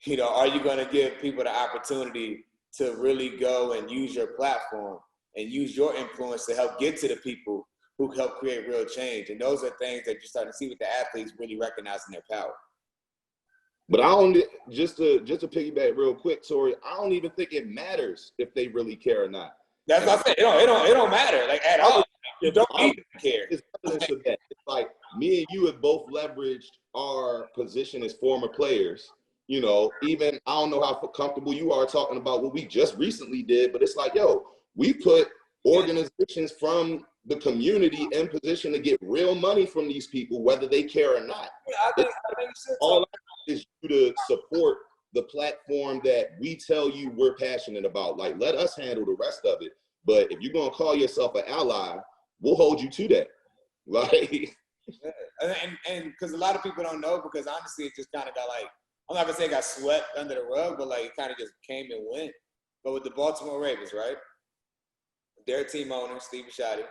You know, are you going to give people the opportunity to really go and use your platform and use your influence to help get to the people who help create real change? And those are things that you're starting to see with the athletes really recognizing their power. But I don't, just to piggyback real quick, Tory, I don't even think it matters if they really care or not. That's what I said. It don't matter, like, at all. You don't need to care. It's evidence of that. It's like me and you have both leveraged our position as former players. You know, even I don't know how comfortable you are talking about what we just recently did, but it's like, yo, we put organizations from the community in position to get real money from these people, whether they care or not. I think all I is you to support the platform that we tell you we're passionate about. Like, let us handle the rest of it. But if you're gonna call yourself an ally, we'll hold you to that. Like, and because a lot of people don't know, because honestly, it just kind of got like, I'm not gonna say it got swept under the rug, but like it kind of just came and went. But with the Baltimore Ravens, right? Their team owner, Steve Bisciotti,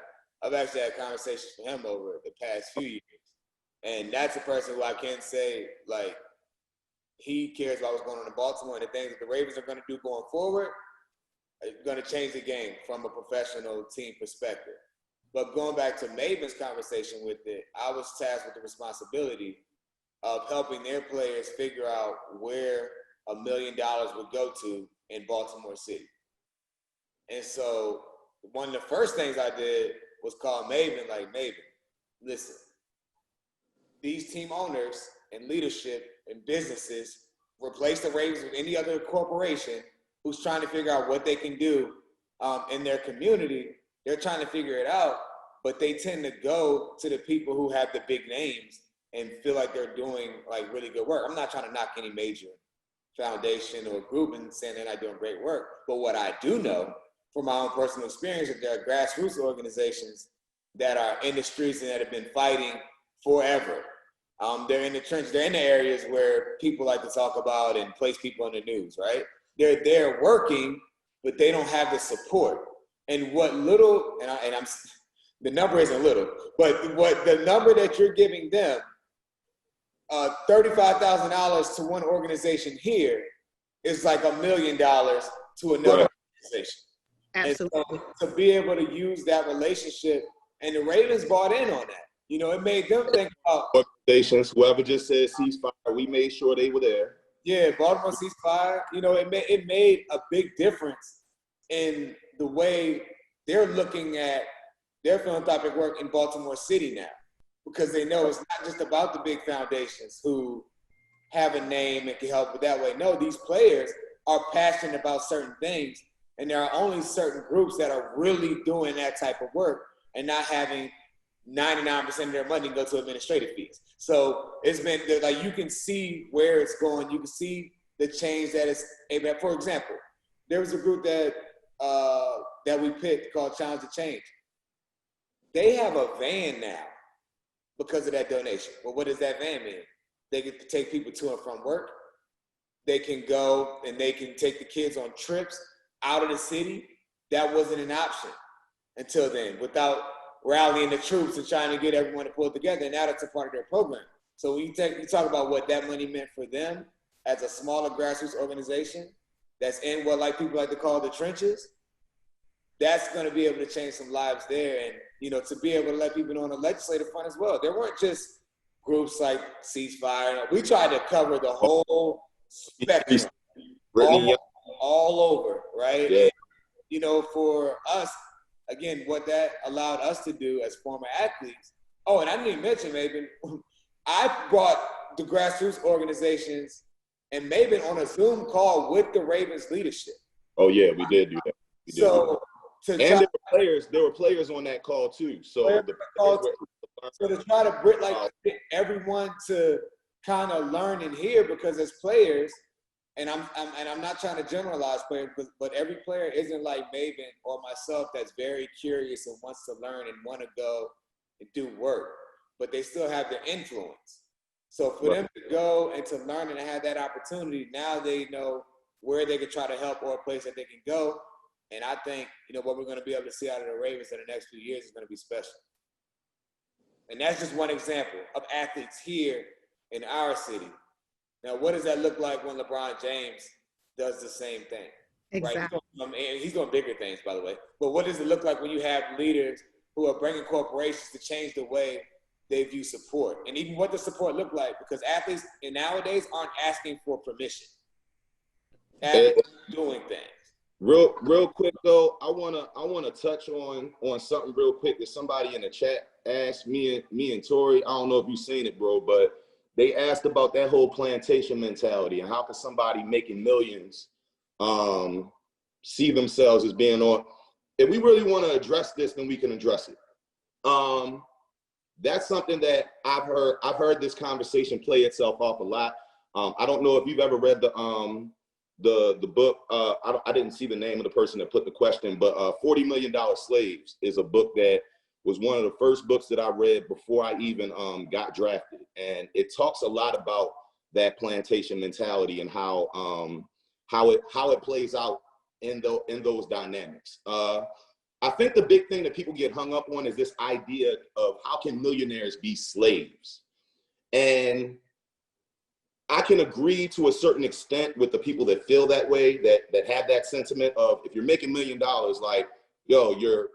I've actually had conversations with him over the past few years. And that's a person who I can say, like, he cares about what's going on in Baltimore, and the things that the Ravens are going to do going forward are going to change the game from a professional team perspective. But going back to Maybin's conversation with it, I was tasked with the responsibility of helping their players figure out where $1 million would go to in Baltimore City. And so one of the first things I did was call Maybin, like, Maybin, listen, these team owners and leadership and businesses replace the Ravens with any other corporation who's trying to figure out what they can do in their community. They're trying to figure it out, but they tend to go to the people who have the big names and feel like they're doing like really good work. I'm not trying to knock any major foundation or group and saying they're not doing great work. But what I do know from my own personal experience is there are grassroots organizations that are in the streets and that have been fighting forever. They're in the trenches, they're in the areas where people like to talk about and place people in the news, right? They're there working, but they don't have the support. And what little, the number isn't little, but what the number that you're giving them, $35,000 to one organization here is like $1 million to another organization. Absolutely. And so to be able to use that relationship, and the Ravens bought in on that. You know, it made them think about organizations, whoever just said ceasefire, we made sure they were there. Yeah, Baltimore ceasefire, you know, it made a big difference in the way they're looking at their philanthropic work in Baltimore City now, because they know it's not just about the big foundations who have a name and can help it that way. No, these players are passionate about certain things, and there are only certain groups that are really doing that type of work and not having 99% of their money go to administrative fees. So it's been like, you can see where it's going. You can see the change that it's. For example, there was a group that we picked called Challenge to Change. They have a van now because of that donation. Well, what does that van mean? They get to take people to and from work. They can go and they can take the kids on trips out of the city. That wasn't an option until then, without rallying the troops and trying to get everyone to pull together. And now that's a part of their program. So when you talk about what that money meant for them as a smaller grassroots organization that's in what like people like to call the trenches, that's going to be able to change some lives there. And, you know, to be able to let people know on the legislative front as well. There weren't just groups like Ceasefire. We tried to cover the whole spectrum, all over, right? Yeah. And, you know, for us, again, what that allowed us to do as former athletes. Oh, and I didn't even mention, Maybin, I brought the grassroots organizations and Maybin on a Zoom call with the Ravens leadership. Oh yeah, we did do that. There were players on that call too. So to try to get everyone to kind of learn and hear, because as players, and I'm not trying to generalize players, but every player isn't like Maybin or myself that's very curious and wants to learn and want to go and do work, but they still have the influence. So for them to go and to learn and have that opportunity, now they know where they can try to help or a place that they can go. And I think, what we're going to be able to see out of the Ravens in the next few years is going to be special. And that's just one example of athletes here in our city. Now, what does that look like when LeBron James does the same thing? Exactly. Right? He's doing bigger things, by the way. But what does it look like when you have leaders who are bringing corporations to change the way they view support? And even what does support look like? Because athletes nowadays aren't asking for permission. Athletes are doing things. Real quick though, I wanna touch on something real quick that somebody in the chat asked me and Tory. I don't know if you've seen it, bro, but they asked about that whole plantation mentality and how can somebody making millions see themselves as being on. If we really want to address this, then we can address it. That's something that I've heard this conversation play itself off a lot. I don't know if you've ever read the book. I didn't see the name of the person that put the question, but $40 Million Slaves is a book that was one of the first books that I read before I even got drafted. And it talks a lot about that plantation mentality and how it plays out in those dynamics. I think the big thing that people get hung up on is this idea of how can millionaires be slaves? And I can agree to a certain extent with the people that feel that way, that have that sentiment of, if you're making $1 million, like, yo, you're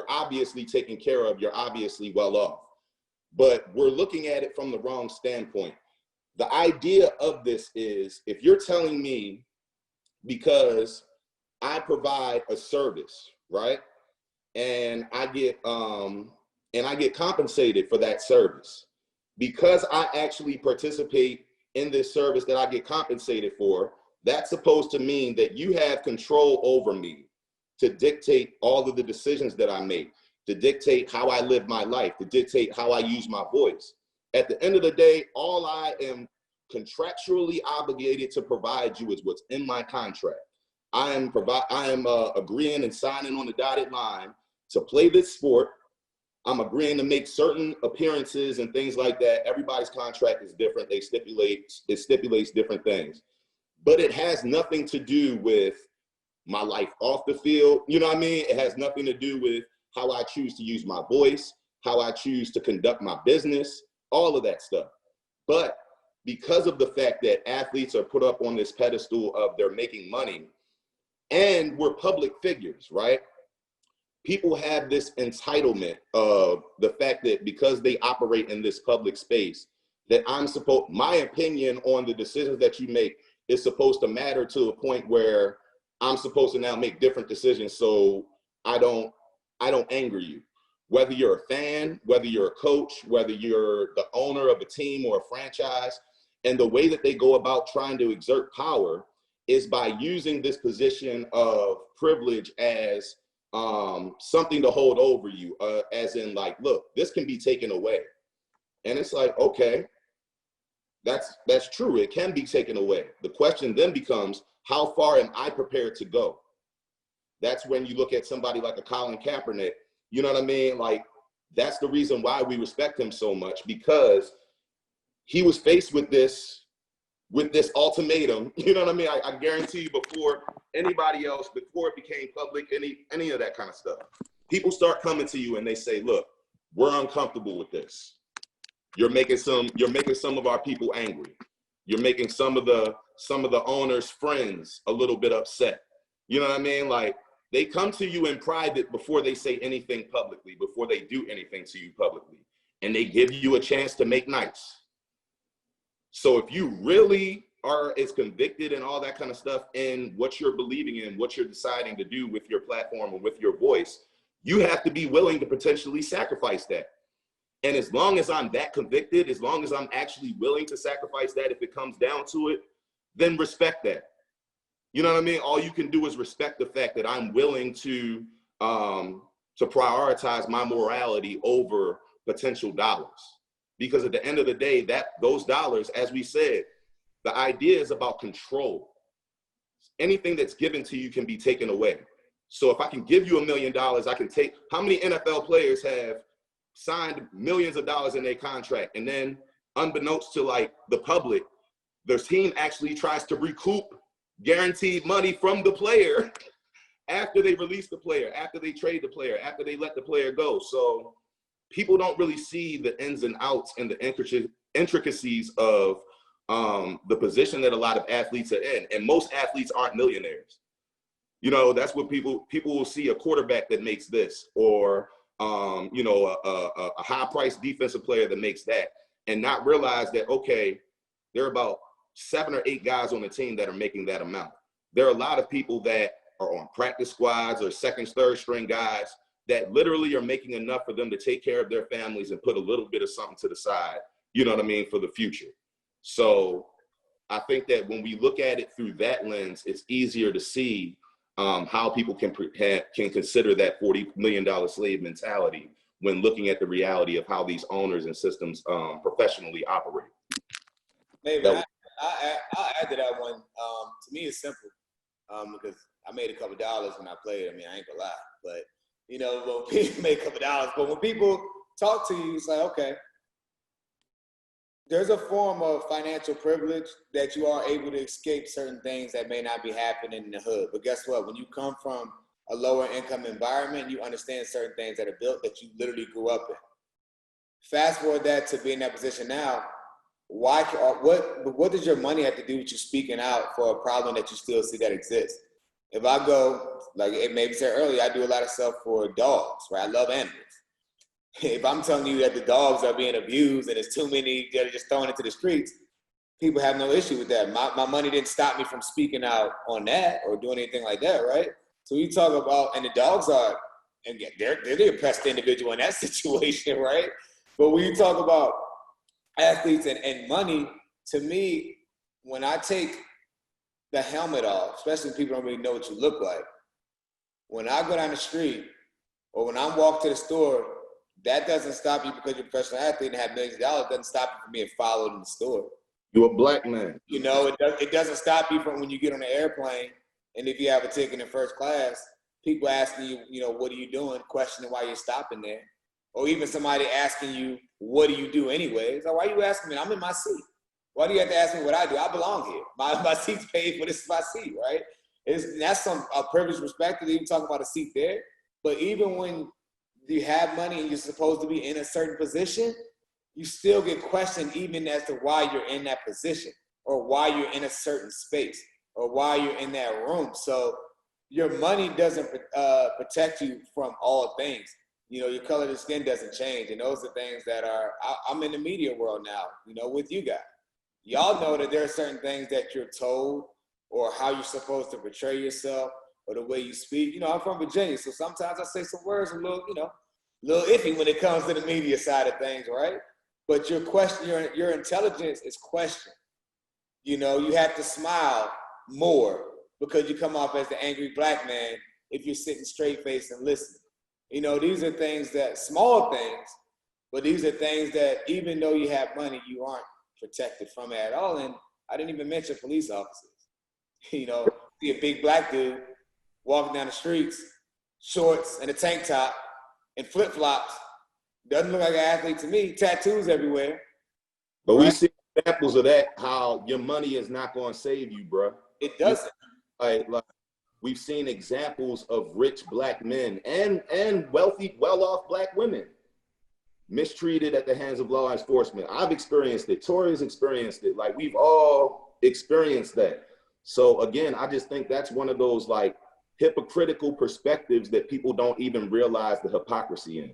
obviously taken care of, you're obviously well off. But we're looking at it from the wrong standpoint. The idea of this is, if you're telling me because I provide a service, right? And I get compensated for that service, because I actually participate in this service that I get compensated for, that's supposed to mean that you have control over me to dictate all of the decisions that I make, to dictate how I live my life, to dictate how I use my voice. At the end of the day, all I am contractually obligated to provide you is what's in my contract. I am agreeing and signing on the dotted line to play this sport. I'm agreeing to make certain appearances and things like that. Everybody's contract is different. It stipulates different things, but it has nothing to do with my life off the field. You know what I mean? It has nothing to do with how I choose to use my voice, how I choose to conduct my business, all of that stuff. But because of the fact that athletes are put up on this pedestal of they're making money, and we're public figures, right? People have this entitlement of the fact that because they operate in this public space, that my opinion on the decisions that you make is supposed to matter to a point where I'm supposed to now make different decisions so I don't anger you. Whether you're a fan, whether you're a coach, whether you're the owner of a team or a franchise, and the way that they go about trying to exert power is by using this position of privilege as something to hold over you, as in like, look, this can be taken away. And it's like, okay, that's true. It can be taken away. The question then becomes, how far am I prepared to go? That's when you look at somebody like a Colin Kaepernick, you know what I mean? Like, that's the reason why we respect him so much, because he was faced with this ultimatum, you know what I mean? I guarantee you, before anybody else, before it became public, any of that kind of stuff, people start coming to you and they say, look, we're uncomfortable with this. You're making some of our people angry. You're making some of the owners' friends a little bit upset. You know what I mean? Like, they come to you in private before they say anything publicly, before they do anything to you publicly, and they give you a chance to make nice. So if you really are as convicted and all that kind of stuff in what you're believing in, what you're deciding to do with your platform or with your voice, you have to be willing to potentially sacrifice that. And as long as I'm that convicted, as long as I'm actually willing to sacrifice that, if it comes down to it, then respect that. You know what I mean? All you can do is respect the fact that I'm willing to prioritize my morality over potential dollars. Because at the end of the day, those dollars, as we said, the idea is about control. anything that's given to you can be taken away. So if I can give you $1 million, I can take, how many NFL players have signed millions of dollars in their contract, and then unbeknownst to like the public, their team actually tries to recoup guaranteed money from the player after they release the player, after they trade the player, after they let the player go. So people don't really see the ins and outs and the intricacies of the position that a lot of athletes are in. And most athletes aren't millionaires. You know, that's what people will see a quarterback that makes this, or you know, a high-priced defensive player that makes that, and not realize that, okay, there are about 7 or 8 guys on the team that are making that amount. There are a lot of people that are on practice squads or second, third string guys that literally are making enough for them to take care of their families and put a little bit of something to the side, you know what I mean, for the future. So I think that when we look at it through that lens, it's easier to see how people can consider that $40 million slave mentality when looking at the reality of how these owners and systems professionally operate. Maybe I'll add to that one. To me, it's simple because I made a couple dollars when I played. I mean, I ain't gonna lie, but you know, when people make a couple dollars, but when people talk to you, it's like, okay, there's a form of financial privilege that you are able to escape certain things that may not be happening in the hood. But guess what? When you come from a lower income environment, you understand certain things that are built that you literally grew up in. Fast forward that to be in that position now. What does your money have to do with you speaking out for a problem that you still see that exists? If I go, like it maybe said earlier, I do a lot of stuff for dogs, right? I love animals. If I'm telling you that the dogs are being abused and there's too many that are just thrown into the streets, people have no issue with that. My money didn't stop me from speaking out on that or doing anything like that, right? So you talk about, and the dogs are, and they're the oppressed individual in that situation, right? But when you talk about athletes and money, to me, when I take the helmet off, especially when people don't really know what you look like, when I go down the street or when I walk to the store, that doesn't stop you because you're a professional athlete and have millions of dollars. It doesn't stop you from being followed in the store. You're a black man. You know, it doesn't stop you from when you get on the airplane and if you have a ticket in first class, people asking you, you know, what are you doing? Questioning why you're stopping there. Or even somebody asking you, what do you do anyway? It's like, why are you asking me? I'm in my seat. Why do you have to ask me what I do? I belong here. My seat's paid for, this is my seat, right? That's a privileged perspective, even talking about a seat there. But even when you have money and you're supposed to be in a certain position, you still get questioned even as to why you're in that position or why you're in a certain space or why you're in that room. So your money doesn't protect you from all things. You know, your color of the skin doesn't change. And those are things that I'm in the media world now, you know, with you guys. Y'all know that there are certain things that you're told or how you're supposed to portray yourself or the way you speak. You know, I'm from Virginia, so sometimes I say some words a little, you know, little iffy when it comes to the media side of things, right? But your intelligence is questioned. You know, you have to smile more because you come off as the angry black man if you're sitting straight faced and listening. You know, these are things that, small things, but these are things that even though you have money, you aren't protected from it at all. And I didn't even mention police officers. You know, see a big black dude walking down the streets, shorts and a tank top and flip-flops, doesn't look like an athlete to me, tattoos everywhere. But right? We see examples of that, how your money is not going to save you, bro. It doesn't. Like we've seen examples of rich black men and wealthy, well-off black women mistreated at the hands of law enforcement. I've experienced it. Tory's experienced it. Like, we've all experienced that. So again, I just think that's one of those like hypocritical perspectives that people don't even realize the hypocrisy in.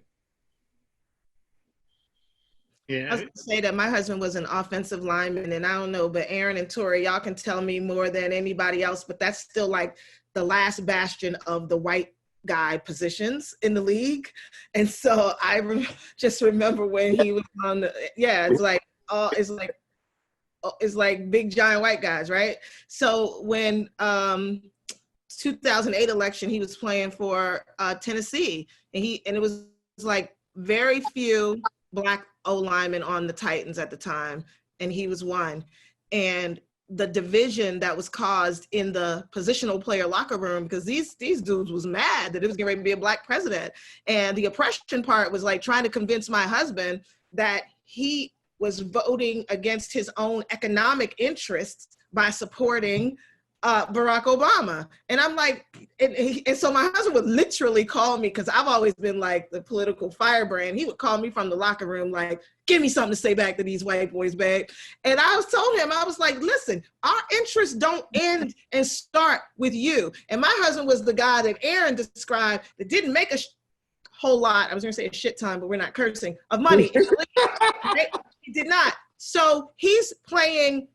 Yeah. I was gonna say that my husband was an offensive lineman, and I don't know, but Aaron and Torrey, y'all can tell me more than anybody else, but that's still like the last bastion of the white guy positions in the league. And so I just remember when he was on the, it's like big giant white guys, right? So when 2008 election, he was playing for Tennessee, and it was like very few black O linemen on the Titans at the time, and he was one. And the division that was caused in the positional player locker room, because these dudes was mad that it was getting ready to be a black president. And the oppression part was like trying to convince my husband that he was voting against his own economic interests by supporting Barack Obama. And I'm like, and so my husband would literally call me, because I've always been like the political firebrand. He would call me from the locker room like, give me something to say back to these white boys, babe. And I was told him, I was like, listen, our interests don't end and start with you. And my husband was the guy that Aaron described that didn't make a whole lot, I was gonna say a shit ton, but we're not cursing, of money. Right? He did not. So he's playing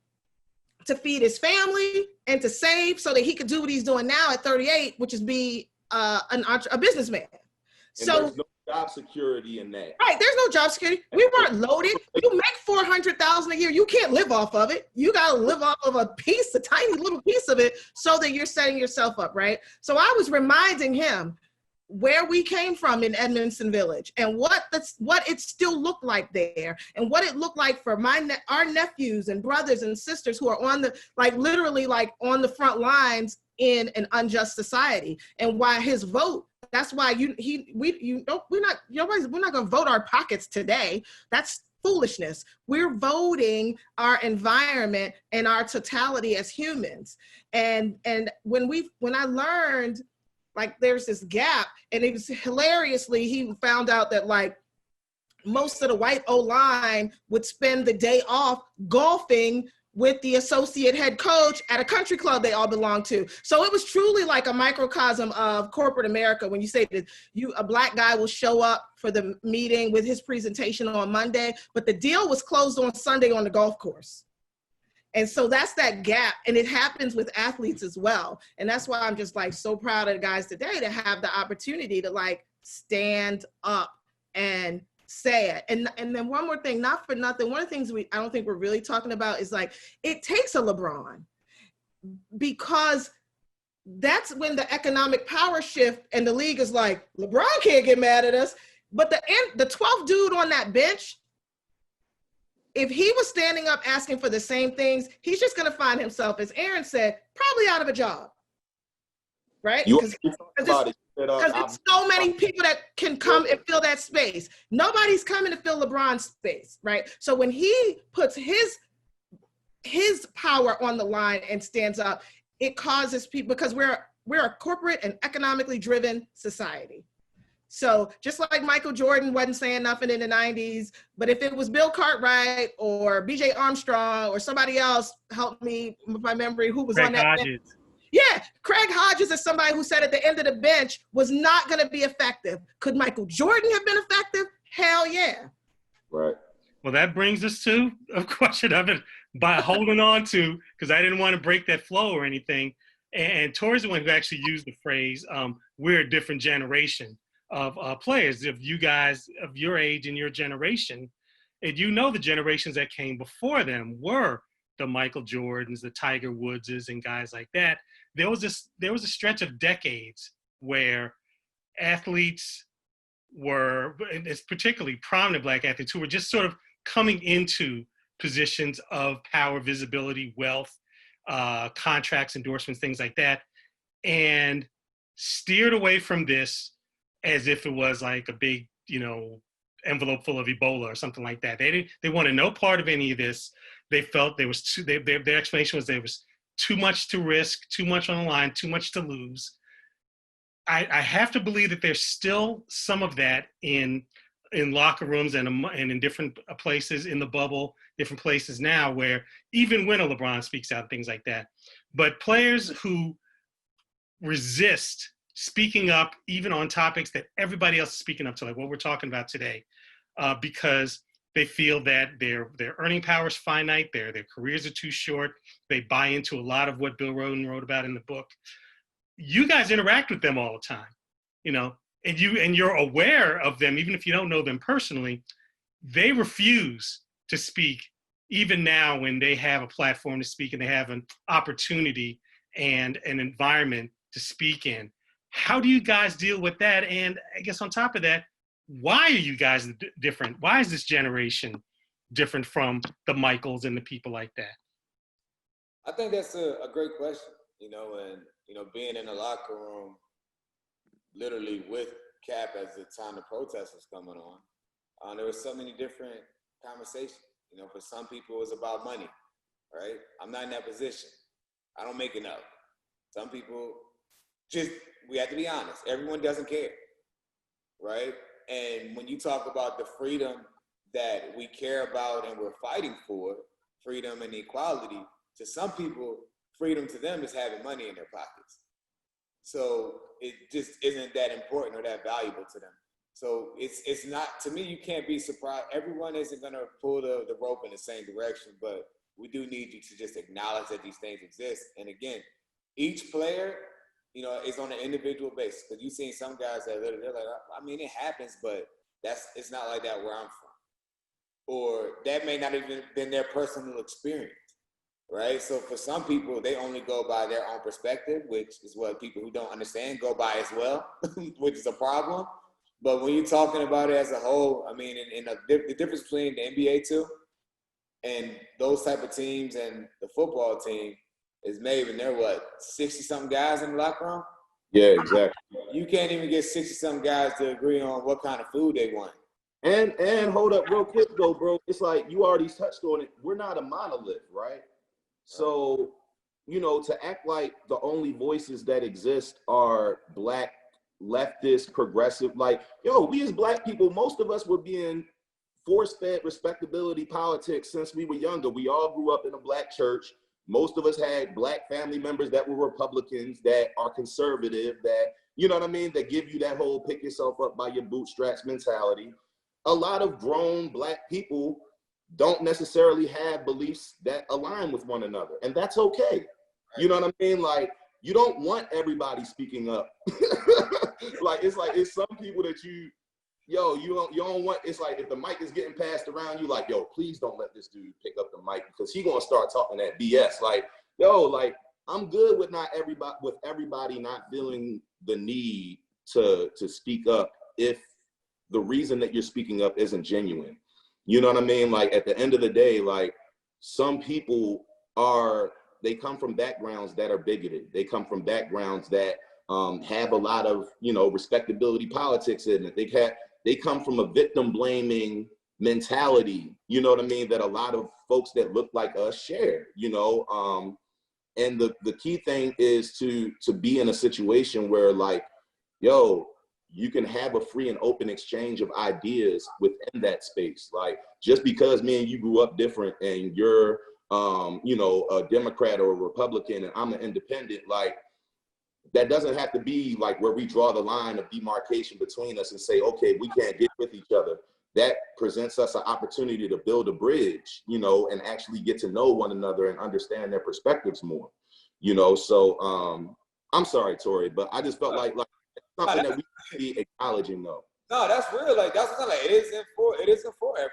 to feed his family and to save so that he could do what he's doing now at 38, which is be a businessman. And so there's no job security in that. Right, there's no job security. We weren't loaded. You make $400,000 a year. You can't live off of it. You got to live off of a tiny little piece of it, so that you're setting yourself up, right? So I was reminding him where we came from in Edmondson Village, and what it still looked like there, and what it looked like for our nephews and brothers and sisters who are on the literally on the front lines in an unjust society, and why his vote. That's why we're not gonna vote our pockets today. That's foolishness. We're voting our environment and our totality as humans. And when I learned, there's this gap, and it was hilariously, he found out that most of the white O-line would spend the day off golfing with the associate head coach at a country club they all belong to. So it was truly like a microcosm of corporate America when you say that a black guy will show up for the meeting with his presentation on Monday, but the deal was closed on Sunday on the golf course. And so that's that gap, and it happens with athletes as well. And that's why I'm just so proud of the guys today to have the opportunity to stand up and say it. And then one more thing, not for nothing, one of the things I don't think we're really talking about is it takes a LeBron, because that's when the economic power shift and the league is LeBron can't get mad at us. But the 12th dude on that bench, if he was standing up asking for the same things, he's just going to find himself, as Aaron said, probably out of a job, right? Because there's so many people that can come and fill that space. Nobody's coming to fill LeBron's space, right? So when he puts his power on the line and stands up, it causes people, because we're a corporate and economically driven society. So just like Michael Jordan wasn't saying nothing in the 90s, but if it was Bill Cartwright or BJ Armstrong or somebody else, help me with my memory, who was Craig on that Hodges. bench. Yeah, Craig Hodges is somebody who said at the end of the bench was not going to be effective. Could Michael Jordan have been effective? Hell yeah. Right. Well, that brings us to a question I've been holding on to, because I didn't want to break that flow or anything. And Torrey's the one who actually used the phrase, we're a different generation of players, of you guys of your age and your generation. And the generations that came before them were the Michael Jordans, the Tiger Woodses, and guys like that. There was a stretch of decades where athletes were, and it's particularly prominent black athletes, who were just sort of coming into positions of power, visibility, wealth, contracts, endorsements, things like that, and steered away from this as if it was a big, envelope full of Ebola or something like that. They wanted no part of any of this. They felt their explanation was there was too much to risk, too much on the line, too much to lose. I have to believe that there's still some of that in locker rooms and in different places in the bubble, different places now, where even when a LeBron speaks out, things like that. But players who resist speaking up, even on topics that everybody else is speaking up to, like what we're talking about today, because they feel that their earning power is finite, their careers are too short. They buy into a lot of what Bill Rhoden wrote about in the book. You guys interact with them all the time, and you're aware of them, even if you don't know them personally. They refuse to speak, even now when they have a platform to speak and they have an opportunity and an environment to speak in. How do you guys deal with that? And I guess on top of that, why are you guys different? Why is this generation different from the Michaels and the people like that? I think that's a great question, and, being in the locker room literally with Cap as the time the protest was coming on, there was so many different conversations. For some people, it's about money, right? I'm not in that position. I don't make enough. Some people we have to be honest, everyone doesn't care, right? And when you talk about the freedom that we care about and we're fighting for, freedom and equality, to some people, freedom to them is having money in their pockets. So it just isn't that important or that valuable to them. So it's not, to me, you can't be surprised. Everyone isn't gonna pull the rope in the same direction, but we do need you to just acknowledge that these things exist. And again, each player, is on an individual basis. Because you've seen some guys that they're like, I mean, it happens, but it's not like that where I'm from. Or that may not even been their personal experience, right? So for some people, they only go by their own perspective, which is what people who don't understand go by as well, which is a problem. But when you're talking about it as a whole, I mean, the difference between the NBA too and those type of teams and the football team is maybe they're 60-something guys in the locker room? Yeah, exactly. You can't even get 60-something guys to agree on what kind of food they want. And hold up real quick though, bro. It's like you already touched on it. We're not a monolith, right? So, to act like the only voices that exist are Black, leftist, progressive, we as Black people, most of us were being force-fed respectability politics since we were younger. We all grew up in a Black church. Most of us had Black family members that were Republicans, that are conservative, that, that give you that whole pick yourself up by your bootstraps mentality. A lot of grown Black people don't necessarily have beliefs that align with one another, and that's okay. You know what I mean? You don't want everybody speaking up. It's some people that you don't want. It's like if the mic is getting passed around, you please don't let this dude pick up the mic because he gonna start talking that BS. I'm good with everybody not feeling the need to speak up if the reason that you're speaking up isn't genuine. You know what I mean? At the end of the day, some people they come from backgrounds that are bigoted. They come from backgrounds that have a lot of, respectability politics in it. They come from a victim blaming mentality, you know what I mean, that a lot of folks that look like us share, and the key thing is to be in a situation where you can have a free and open exchange of ideas within that space. Just because me and you grew up different and you're, a Democrat or a Republican and I'm an independent, that doesn't have to be where we draw the line of demarcation between us and say, okay, we can't get with each other. That presents us an opportunity to build a bridge, and actually get to know one another and understand their perspectives more, So I'm sorry, Tory, but I just felt like something that we should be acknowledging though. No, that's real. That's what I'm like. It isn't for everyone.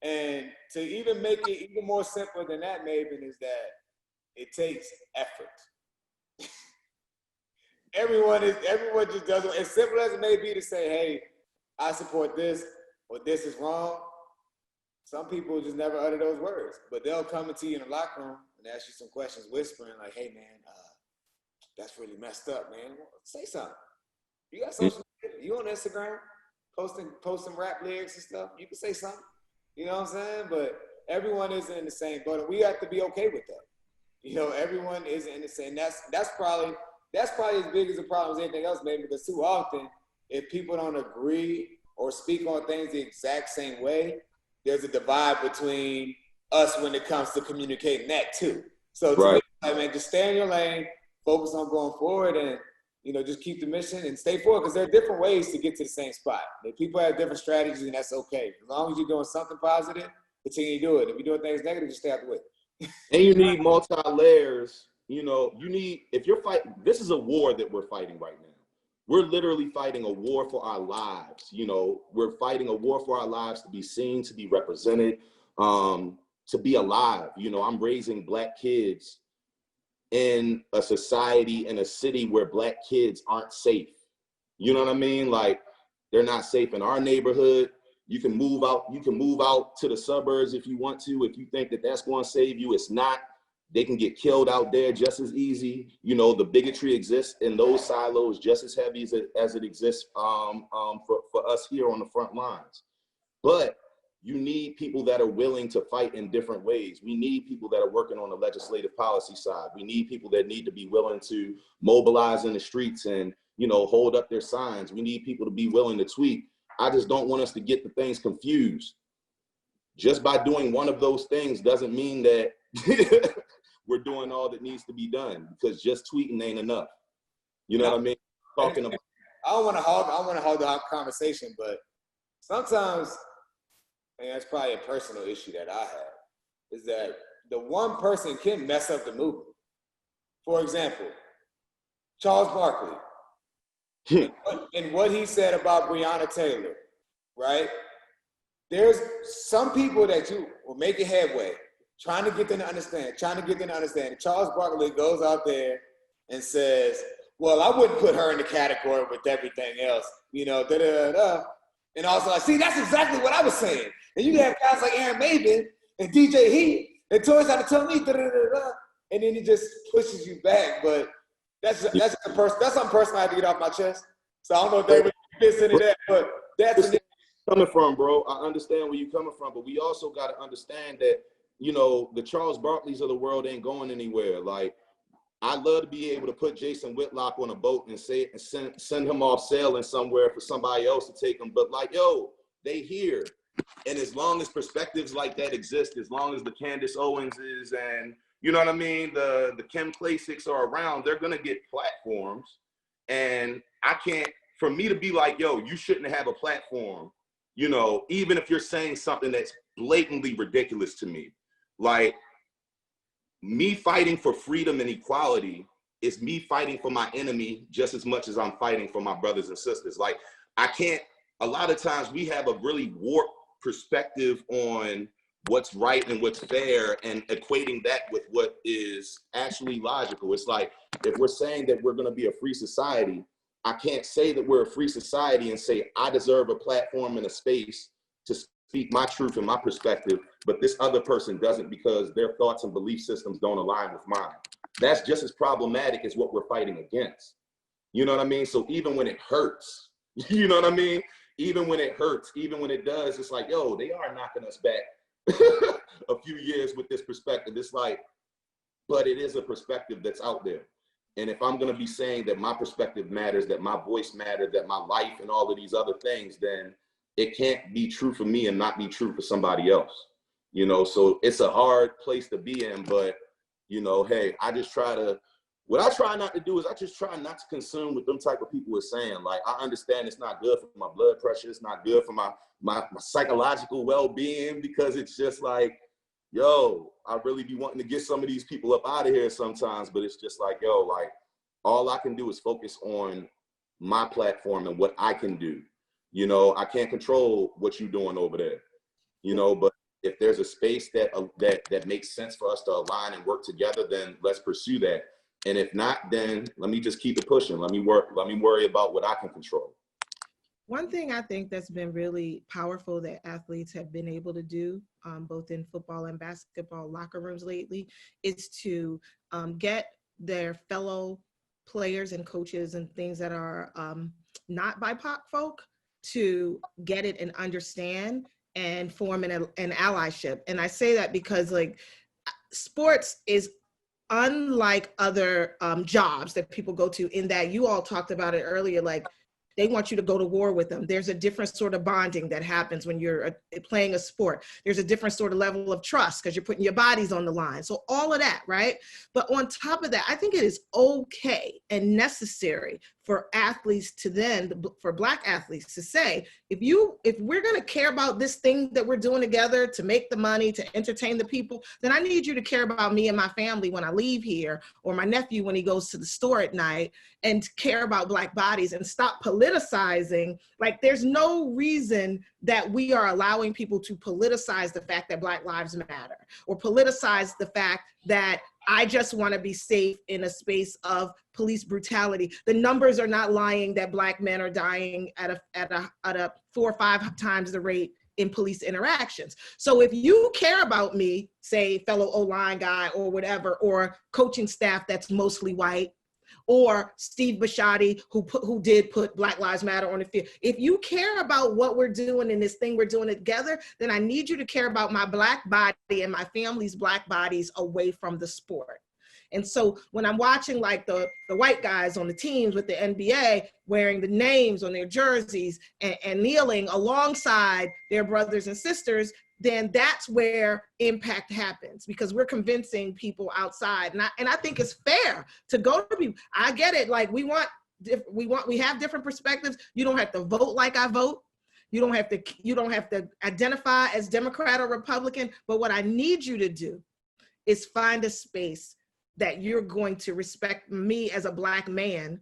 And to even make it even more simple than that, Maybin, is that it takes effort. Everyone just does it. As simple as it may be to say, hey, I support this or this is wrong. Some people just never utter those words, but they'll come into you in the locker room and ask you some questions, whispering hey man, that's really messed up, man. Say something. You got social media. You on Instagram, posting rap lyrics and stuff. You can say something. You know what I'm saying? But everyone isn't in the same boat, and we have to be okay with that. Everyone isn't in the same. That's probably as big as the problem as anything else, maybe, because too often, if people don't agree or speak on things the exact same way, there's a divide between us when it comes to communicating that too. So to me, man, just stay in your lane, focus on going forward, and just keep the mission and stay forward, because there are different ways to get to the same spot. People have different strategies, and that's okay. As long as you're doing something positive, continue to do it. If you're doing things negative, just stay out the way. And you need multi-layers. If you're fighting, this is a war that we're fighting right now. We're literally fighting a war for our lives. We're fighting a war for our lives to be seen, to be represented, to be alive. I'm raising Black kids in a society, in a city where Black kids aren't safe. You know what I mean? They're not safe in our neighborhood. You can move out to the suburbs if you want to, if you think that that's going to save you. It's not. they can get killed out there just as easy. You know, the bigotry exists in those silos just as heavy as it exists for us here on the front lines. But you need people that are willing to fight in different ways. We need people that are working on the legislative policy side. We need people that need to be willing to mobilize in the streets and, you know, hold up their signs. We need people to be willing to tweet. I just don't want us to get the things confused. Just by doing one of those things doesn't mean that we're doing all that needs to be done, because just tweeting ain't enough. You know what I mean? Talking about. I don't want to hold the conversation, but sometimes, and that's probably a personal issue that I have, is that the one person can mess up the movement. For example, Charles Barkley, and what he said about Brianna Taylor, right? There's some people that you will make a headway, trying to get them to understand. Charles Barkley goes out there and says, well, I wouldn't put her in the category with everything else, you know, da-da-da-da. And also, like, see, that's exactly what I was saying. And you have guys like Aaron Maybin and DJ Heat and Tory's trying to tell me, da-da-da-da. And then he just pushes you back. But that's something personal I had to get off my chest. So I don't know if they fits into that, but that's coming from, bro. I understand where you're coming from, but we also got to understand that, you know, the Charles Barkleys of the world ain't going anywhere. Like, I'd love to be able to put Jason Whitlock on a boat and send him off sailing somewhere for somebody else to take him. But like, yo, they here. And as long as perspectives like that exist, as long as the Candace Owenses and, you know what I mean, the Kim Klasiks are around, they're going to get platforms. And I can't, for me to be like, yo, you shouldn't have a platform, you know, even if you're saying something that's blatantly ridiculous to me. Like, me fighting for freedom and equality is me fighting for my enemy just as much as I'm fighting for my brothers and sisters. Like, I can't, a lot of times we have a really warped perspective on what's right and what's fair and equating that with what is actually logical. It's like, if we're saying that we're going to be a free society, I can't say that we're a free society and say I deserve a platform and a space to speak my truth and my perspective, but this other person doesn't because their thoughts and belief systems don't align with mine. That's just as problematic as what we're fighting against. You know what I mean? So even when it hurts, you know what I mean? Even when it hurts, even when it does, it's like, yo, they are knocking us back a few years with this perspective. It's like, but it is a perspective that's out there. And if I'm going to be saying that my perspective matters, that my voice matters, that my life and all of these other things, then it can't be true for me and not be true for somebody else. You know, so it's a hard place to be in, but, you know, hey, I just try to, what I try not to do is I just try not to consume what them type of people are saying. Like, I understand it's not good for my blood pressure. It's not good for my psychological well-being, because it's just like, yo, I really be wanting to get some of these people up out of here sometimes, but it's just like, yo, like, all I can do is focus on my platform and what I can do. You know, I can't control what you're doing over there, you know, but if there's a space that makes sense for us to align and work together, then let's pursue that. And if not, then let me just keep it pushing. Let me worry about what I can control. One thing I think that's been really powerful that athletes have been able to do, both in football and basketball locker rooms lately, is to get their fellow players and coaches and things that are not BIPOC folk to get it and understand and form an allyship. And I say that because, like, sports is unlike other jobs that people go to, in that you all talked about it earlier, like, they want you to go to war with them. There's a different sort of bonding that happens when you're playing a sport. There's a different sort of level of trust because you're putting your bodies on the line. So all of that, right? But on top of that, I think it is okay and necessary for athletes to then, for Black athletes to say, if we're going to care about this thing that we're doing together to make the money, to entertain the people, then I need you to care about me and my family when I leave here, or my nephew when he goes to the store at night, and care about Black bodies and stop politicizing. Like, there's no reason that we are allowing people to politicize the fact that Black lives matter, or politicize the fact that I just want to be safe in a space of police brutality. The numbers are not lying that Black men are dying at a 4 or 5 times the rate in police interactions. So if you care about me, say fellow O-line guy or whatever, or coaching staff that's mostly white, or Steve Bisciotti, who did put Black Lives Matter on the field. If you care about what we're doing in this thing we're doing together, then I need you to care about my Black body and my family's Black bodies away from the sport. And so when I'm watching like the white guys on the teams with the NBA wearing the names on their jerseys and kneeling alongside their brothers and sisters, then that's where impact happens, because we're convincing people outside. And I think it's fair to go to people. I get it. Like we have different perspectives. You don't have to vote like I vote. You don't have to identify as Democrat or Republican. But what I need you to do is find a space that you're going to respect me as a Black man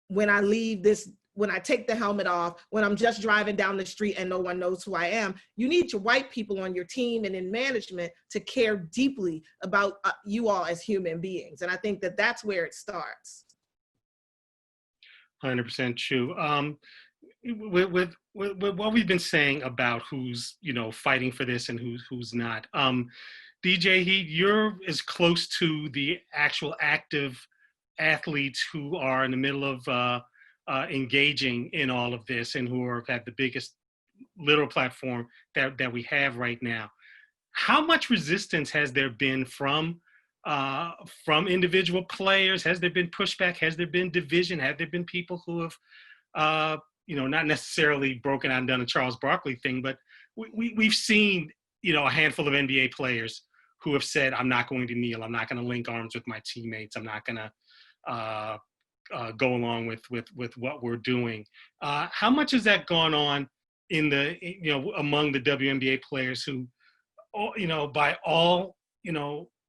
when I leave this, when I take the helmet off, when I'm just driving down the street and no one knows who I am. You need your white people on your team and in management to care deeply about you all as human beings. And I think that that's where it starts. 100% true. With what we've been saying about who's, fighting for this and who's not, DJ Heat, you're as close to the actual active athletes who are in the middle of engaging in all of this and who are at the biggest literal platform that we have right now. How much resistance has there been from individual players? Has there been pushback? Has there been division? Have there been people who have, not necessarily broken out and done a Charles Barkley thing, but we've seen, a handful of NBA players who have said, I'm not going to kneel. I'm not going to link arms with my teammates. I'm not going to go along with what we're doing. How much has that gone on in the, among the WNBA players who, by all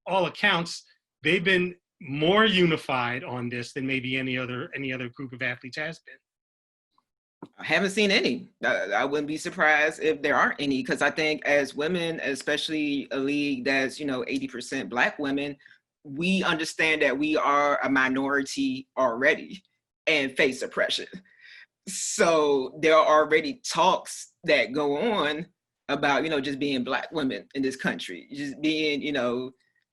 accounts, they've been more unified on this than maybe any other group of athletes has been? I haven't seen any. I wouldn't be surprised if there aren't any, because I think as women, especially a league that's, 80% Black women, we understand that we are a minority already and face oppression. So there are already talks that go on about, just being Black women in this country, just being,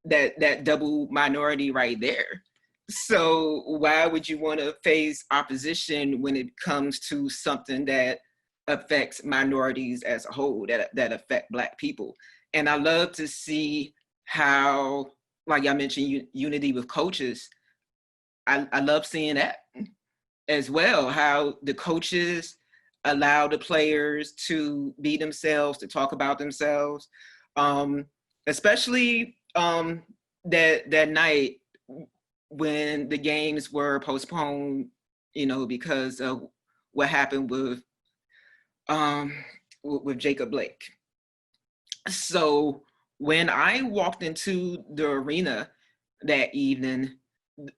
that double minority right there. So why would you want to face opposition when it comes to something that affects minorities as a whole, that affect Black people? And I love to see how, like I mentioned, unity with coaches. I love seeing that as well, how the coaches allow the players to be themselves, to talk about themselves, especially that night when the games were postponed, because of what happened with Jacob Blake. So when I walked into the arena that evening,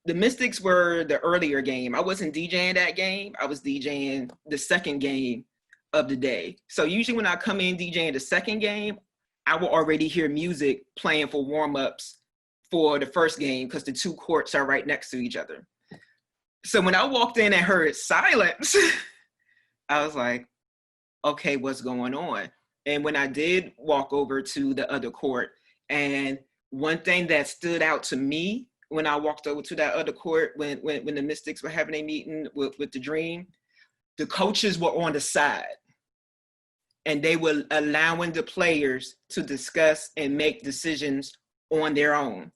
the Mystics were the earlier game. I wasn't DJing that game. I was DJing the second game of the day. So usually when I come in DJing the second game, I will already hear music playing for warm-ups for the first game, because the two courts are right next to each other. So when I walked in and heard silence, I was like, okay, what's going on? And when I did walk over to the other court, and one thing that stood out to me when I walked over to that other court, when the Mystics were having a meeting with the Dream, the coaches were on the side, and they were allowing the players to discuss and make decisions on their own.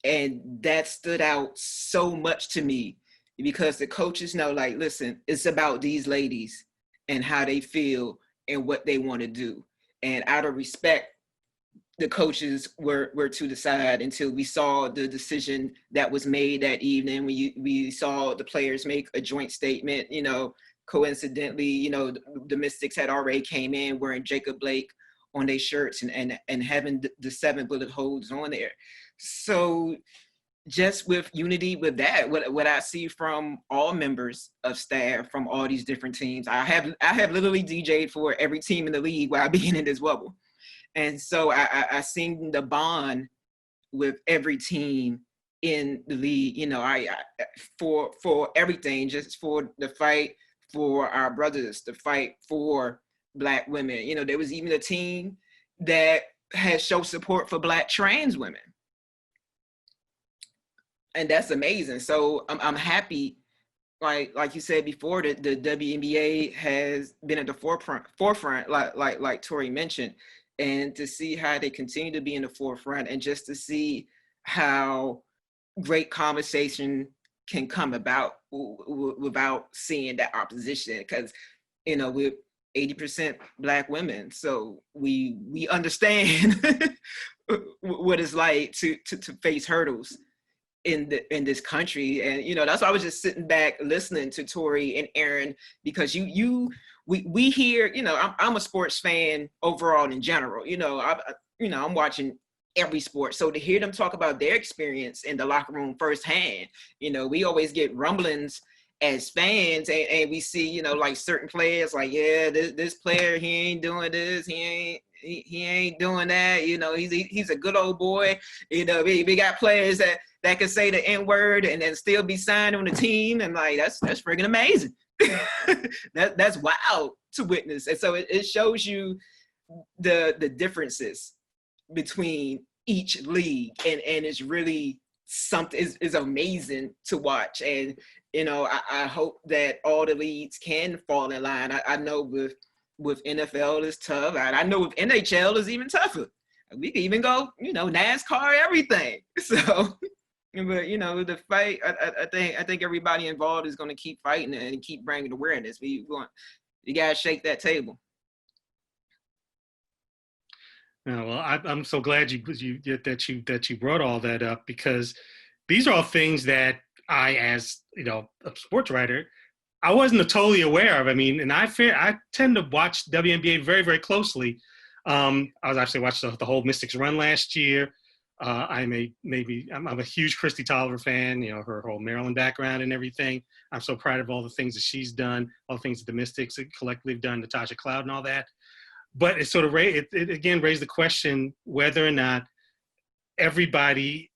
And that stood out so much to me, because the coaches know, like, listen, it's about these ladies and how they feel and what they want to do. And out of respect, the coaches were to the side until we saw the decision that was made that evening. We saw the players make a joint statement. Coincidentally, the Mystics had already came in wearing Jacob Blake on their shirts and having the 7 bullet holes on there. So just with unity with that, what I see from all members of staff from all these different teams, I have literally DJ'd for every team in the league while being in this Wubble. And so I seen the bond with every team in the league, for everything, just for the fight for our brothers, the fight for Black women. You know, there was even a team that has shown support for Black trans women. And that's amazing. So I'm happy, like you said before, that the WNBA has been at the forefront, like Tory mentioned, and to see how they continue to be in the forefront, and just to see how great conversation can come about without seeing that opposition. Because, you know, we're 80% Black women, so we understand what it's like to face hurdles in this country. And, you know, that's why I was just sitting back listening to Tory and Aaron, because we hear, you know, I'm a sports fan overall in general. You know, I'm watching every sport. So to hear them talk about their experience in the locker room firsthand, you know, we always get rumblings as fans, and we see, you know, like certain players, like, yeah, this player, he ain't doing this, he ain't doing that, you know, he's a good old boy. You know, we got players that can say the N-word and then still be signed on the team, and like that's friggin' amazing. That's wild to witness. And so it shows you the differences between each league, and it's really something is amazing to watch. And, you know, I hope that all the leagues can fall in line. I know with NFL it's tough. I know with NHL is even tougher. We can even go, you know, NASCAR, everything. So, but, you know, the fight, I think everybody involved is going to keep fighting and keep bringing awareness. You gotta shake that table. No, well, I'm so glad you brought all that up, because these are all things that I, as, you know, a sports writer, I wasn't totally aware of. I mean, and I tend to watch WNBA very, very closely. I was actually watching the whole Mystics run last year. I'm a huge Christy Tolliver fan. You know, her whole Maryland background and everything. I'm so proud of all the things that she's done, all the things that the Mystics collectively have done, Natasha Cloud and all that. But it sort of it again raised the question whether or not everybody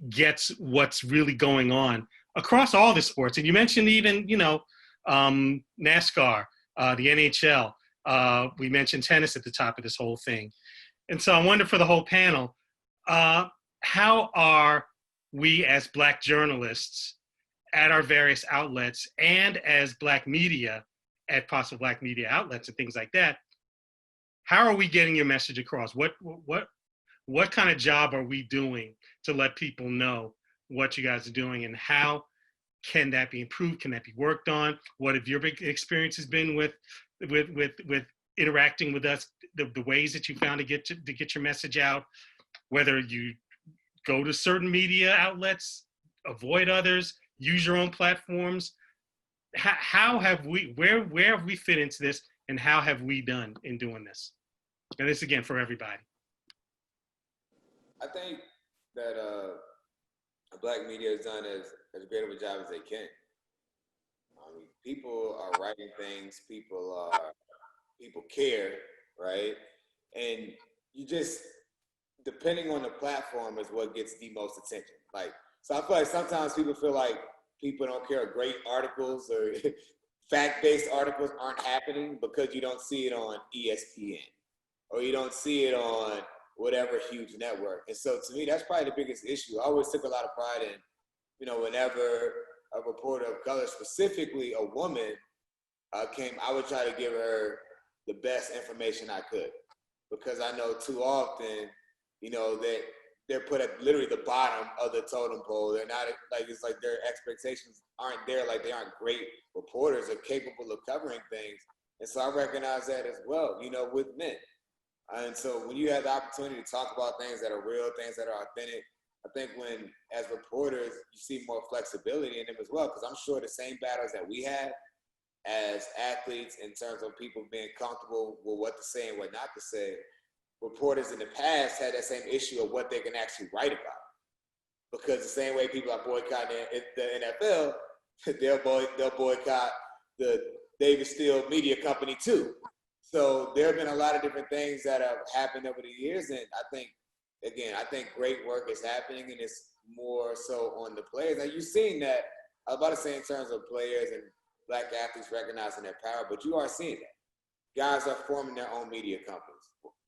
gets what's really going on across all the sports. And you mentioned even, you know, NASCAR, the NHL. We mentioned tennis at the top of this whole thing. And so I wonder, for the whole panel, how are we as Black journalists at our various outlets, and as Black media at possible Black media outlets and things like that, how are we getting your message across? What kind of job are we doing to let people know what you guys are doing, and how can that be improved? Can that be worked on? What have your big experiences been with interacting with us, the ways that you found to get your message out, whether you go to certain media outlets, avoid others, use your own platforms? How have we, where have we fit into this, and how have we done in doing this? And this, again, for everybody. I think that Black media has done as great of a job as they can. I mean, people are writing things, people care, right? And you just, depending on the platform is what gets the most attention. Like, so I feel like sometimes people feel like people don't care, great articles or fact-based articles aren't happening because you don't see it on ESPN or you don't see it on whatever huge network. And so to me, that's probably the biggest issue. I always took a lot of pride in, you know, whenever a reporter of color, specifically a woman, came, I would try to give her the best information I could, because I know too often, you know, that they're put at literally the bottom of the totem pole. They're not, like, it's like their expectations aren't there, like they aren't great reporters or capable of covering things. And so I recognize that as well, you know, with men. And so when you have the opportunity to talk about things that are real, things that are authentic, I think when, as reporters, you see more flexibility in them as well, because I'm sure the same battles that we have as athletes in terms of people being comfortable with what to say and what not to say, reporters in the past had that same issue of what they can actually write about. Because the same way people are boycotting the NFL, they'll boycott the David Steele media company too. So there have been a lot of different things that have happened over the years. And I think, again, great work is happening, and it's more so on the players. And you've seen that, I was about to say in terms of players and Black athletes recognizing their power, but you are seeing that. guys are forming their own media companies.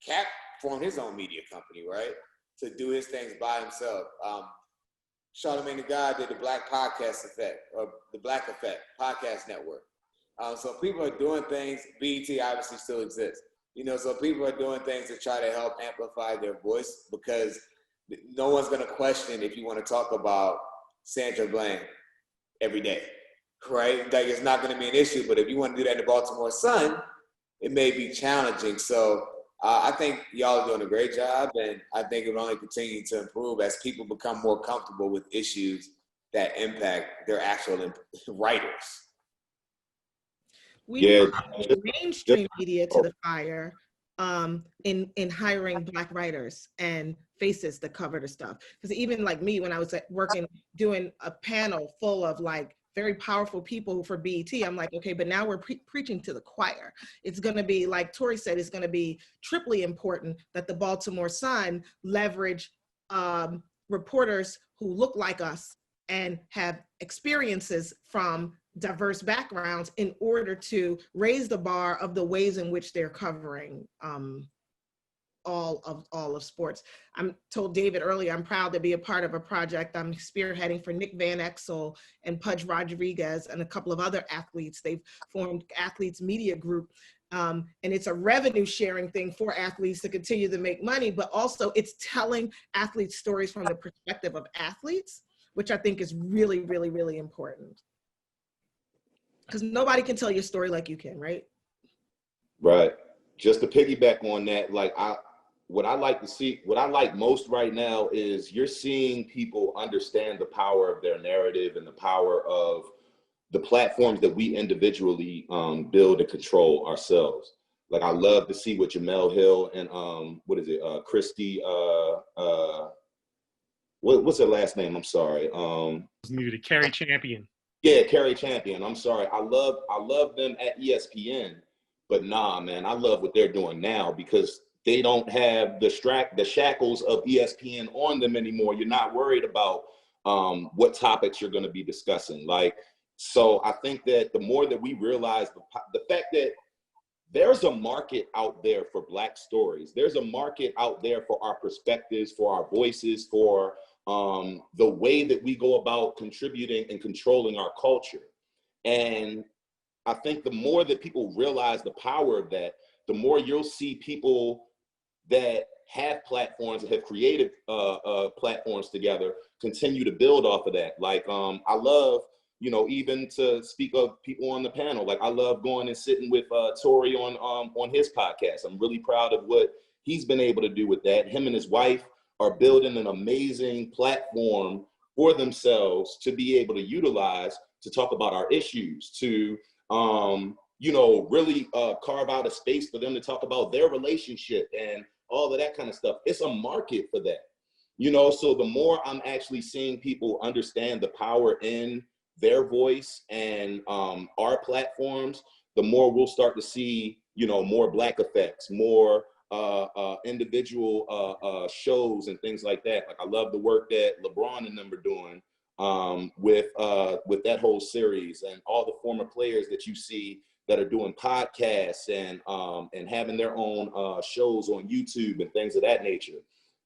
Cap formed his own media company, right, to do his things by himself. Charlamagne the God did the Black Podcast Effect, or the Black Effect Podcast Network. So people are doing things. BET obviously still exists, so people are doing things to try to help amplify their voice, because no one's going to question if you want to talk about Sandra Bland every day, right? Like, it's not going to be an issue, but if you want to do that in the Baltimore Sun, it may be challenging. So I think y'all are doing a great job, and I think it will only continue to improve as people become more comfortable with issues that impact their actual writers. We brought mainstream media to the fire in hiring Black writers and faces that cover the stuff. Because even like me, when I was doing a panel full of like very powerful people for BET, I'm like, okay, but now we're preaching to the choir. It's going to be, like Tory said, it's going to be triply important that the Baltimore Sun leverage reporters who look like us and have experiences from diverse backgrounds in order to raise the bar of the ways in which they're covering all of sports. I told David earlier, I'm proud to be a part of a project I'm spearheading for Nick Van Exel and Pudge Rodriguez and a couple of other athletes. They've formed Athletes Media Group. And it's a revenue sharing thing for athletes to continue to make money, but also it's telling athletes stories from the perspective of athletes, which I think is really, really, really important. Because nobody can tell your story like you can, right? Right. Just to piggyback on that, what I like most right now is you're seeing people understand the power of their narrative and the power of the platforms that we individually build and control ourselves. Like, I love to see what Jamel Hill and Christy, what's her last name? I'm sorry. Muted. Carrie Champion. Yeah, Carrie Champion. I'm sorry. I love them at ESPN, but nah, man, I love what they're doing now because they don't have the shackles of ESPN on them anymore. You're not worried about what topics you're going to be discussing. So I think that the more that we realize the fact that there's a market out there for Black stories, there's a market out there for our perspectives, for our voices, for the way that we go about contributing and controlling our culture. And I think the more that people realize the power of that, the more you'll see people that have platforms, that have created platforms together, continue to build off of that. I love, even to speak of people on the panel, I love going and sitting with Tory on his podcast. I'm really proud of what he's been able to do with that. Him and his wife are building an amazing platform for themselves to be able to utilize to talk about our issues, to really carve out a space for them to talk about their relationship and all of that kind of stuff. It's a market for that, so the more I'm actually seeing people understand the power in their voice and our platforms, the more we'll start to see, more Black effects, more individual shows and things like that. I love the work that LeBron and them are doing with that whole series, and all the former players that you see that are doing podcasts and having their own shows on YouTube and things of that nature.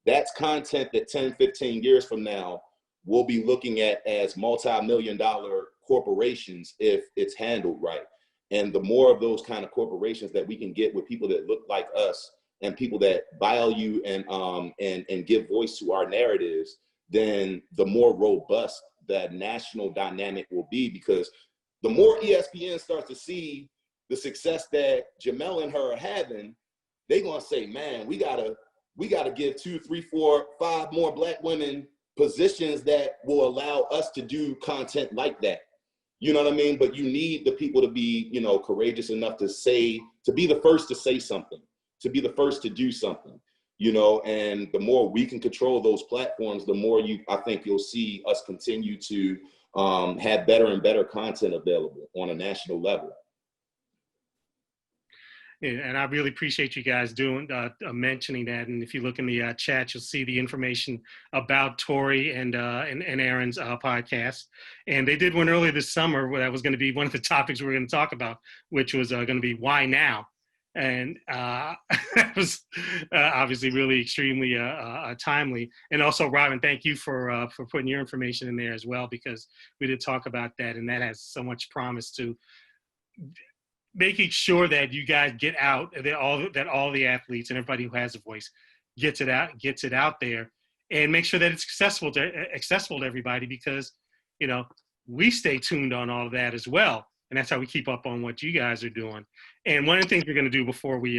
That's content that 10, 15 years from now, we'll be looking at as multi-million-dollar corporations if it's handled right. And the more of those kind of corporations that we can get with people that look like us and people that value and give voice to our narratives, then the more robust that national dynamic will be. Because the more ESPN starts to see the success that Jamel and her are having, they're gonna say, man, we gotta give 2, 3, 4, 5 more Black women positions that will allow us to do content like that. You know what I mean? But you need the people to be, courageous enough to be the first to say something, to be the first to do something, and the more we can control those platforms, the more I think you'll see us continue to have better and better content available on a national level. And I really appreciate you guys mentioning that. And if you look in the chat, you'll see the information about Tory and Aaron's podcast. And they did one earlier this summer where that was going to be one of the topics we were going to talk about, which was going to be why now. And that was obviously really extremely timely. And also, Robyn, thank you for putting your information in there as well, because we did talk about that, and that has so much promise to making sure that you guys get out, that all the athletes and everybody who has a voice gets it out there, and make sure that it's accessible to everybody, because we stay tuned on all of that as well. And that's how we keep up on what you guys are doing. And one of the things we're going to do before we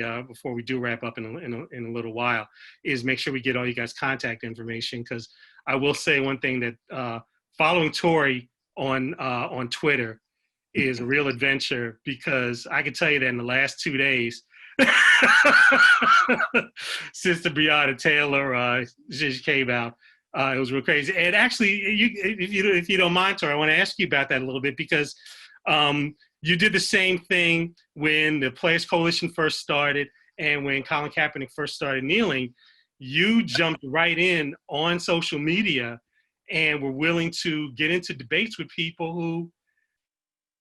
do wrap up in a little while is make sure we get all you guys' contact information. Because I will say one thing, that following Tory on Twitter is a real adventure, because I can tell you that in the last 2 days, since the Brianna Taylor just came out, it was real crazy. And actually, if you don't mind, Tory, I want to ask you about that a little bit, because you did the same thing when the Players Coalition first started, and when Colin Kaepernick first started kneeling. You jumped right in on social media and were willing to get into debates with people who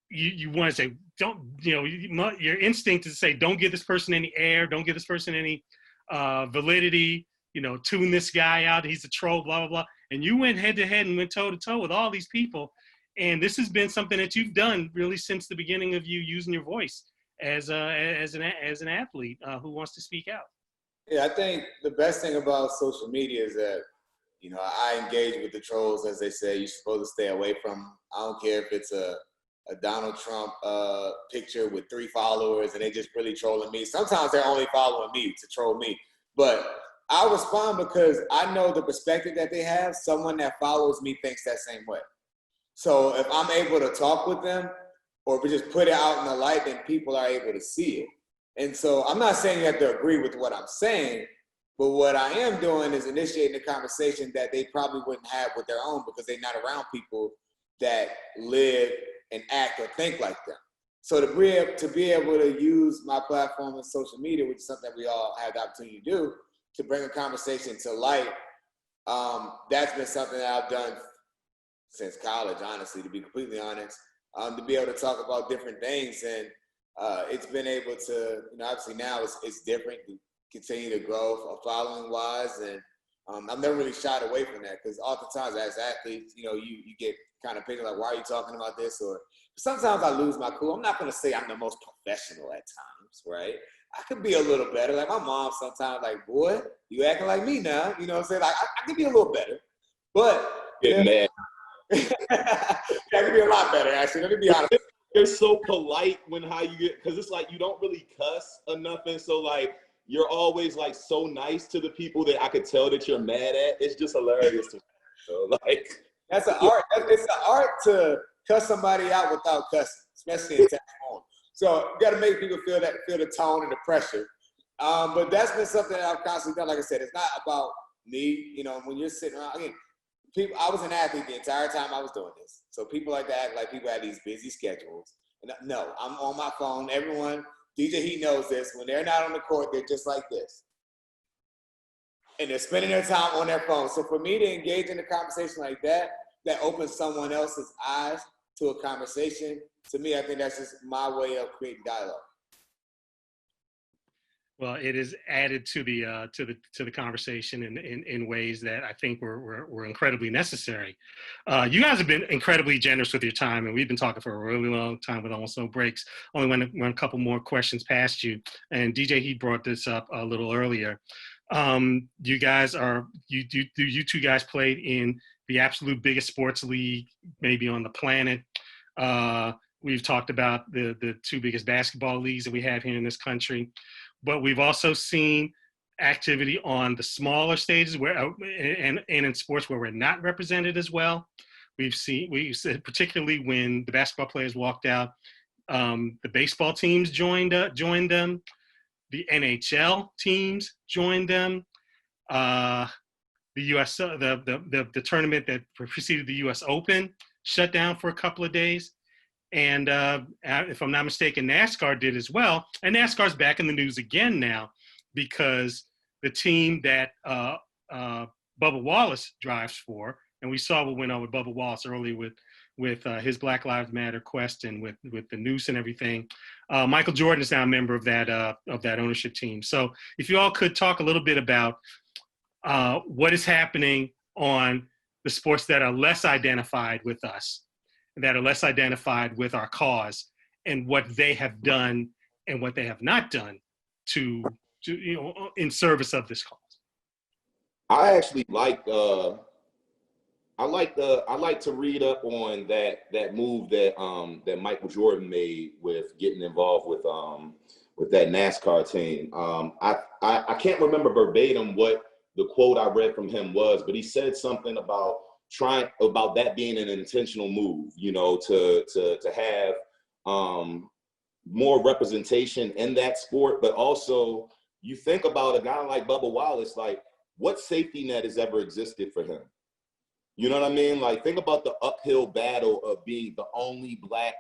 you want to say, don't, your instinct is to say, don't give this person any air, don't give this person any validity, tune this guy out, he's a troll, blah, blah, blah. And you went head to head and went toe to toe with all these people. And this has been something that you've done really since the beginning of you using your voice as an athlete who wants to speak out. Yeah, I think the best thing about social media is that, I engage with the trolls, as they say. You're supposed to stay away from. I don't care if it's a Donald Trump picture with 3 followers and they just really trolling me. Sometimes they're only following me to troll me. But I respond because I know the perspective that they have. Someone that follows me thinks that same way. So if I'm able to talk with them, or if we just put it out in the light, then people are able to see it. And so I'm not saying you have to agree with what I'm saying, but what I am doing is initiating a conversation that they probably wouldn't have with their own, because they're not around people that live and act or think like them. So to be able to use my platform and social media, which is something that we all have the opportunity to do, to bring a conversation to light, that's been something that I've done since college, honestly, to be completely honest, to be able to talk about different things. And it's been able to, obviously now it's different, to continue to grow following-wise. And I've never really shied away from that, because oftentimes as athletes, you get kind of picking like, why are you talking about this? Or sometimes I lose my cool. I'm not going to say I'm the most professional at times, right? I could be a little better. Like my mom sometimes like, boy, you acting like me now. You know what I'm saying? Like I could be a little better, but Get mad. I could be a lot better, actually. Let me be honest. You're so polite how you get, because it's like you don't really cuss enough, and so like you're always like so nice to the people that I could tell that you're mad at. It's just hilarious to me. So like that's an art. It's an art to cuss somebody out without cussing, especially in text form. So you got to make people feel the tone and the pressure. But that's been something that I've constantly done. Like I said, it's not about me. When you're sitting around, again, people. I was an athlete the entire time I was doing this. So people like to act like people have these busy schedules. And no, I'm on my phone. Everyone, DJ Heat knows this. When they're not on the court, they're just like this. And they're spending their time on their phone. So for me to engage in a conversation like that opens someone else's eyes to a conversation, to me, I think that's just my way of creating dialogue. Well, it is added to the conversation in ways that I think were incredibly necessary. You guys have been incredibly generous with your time, and we've been talking for a really long time with almost no breaks. Only went a couple more questions past you, and DJ he brought this up a little earlier. You two guys played in the absolute biggest sports league maybe on the planet. We've talked about the 2 biggest basketball leagues that we have here in this country. But we've also seen activity on the smaller stages and in sports where we're not represented as well. We've said particularly when the basketball players walked out, the baseball teams joined them, the NHL teams joined them, the U.S. the tournament that preceded the U.S. Open shut down for a couple of days. And if I'm not mistaken, NASCAR did as well. And NASCAR's back in the news again now because the team that Bubba Wallace drives for, and we saw what went on with Bubba Wallace earlier with with his Black Lives Matter quest and with the noose and everything. Michael Jordan is now a member of that ownership team. So if you all could talk a little bit about what is happening on the sports that are less identified with us, that are less identified with our cause, and what they have done and what they have not done to in service of this cause. I actually like I like to read up on that move that Michael Jordan made with getting involved with that NASCAR team. I can't remember verbatim what the quote I read from him was, but he said something about that being an intentional move, to have more representation in that sport. But also, you think about a guy like Bubba Wallace, like, what safety net has ever existed for him? You know what I mean? Like, think about the uphill battle of being the only Black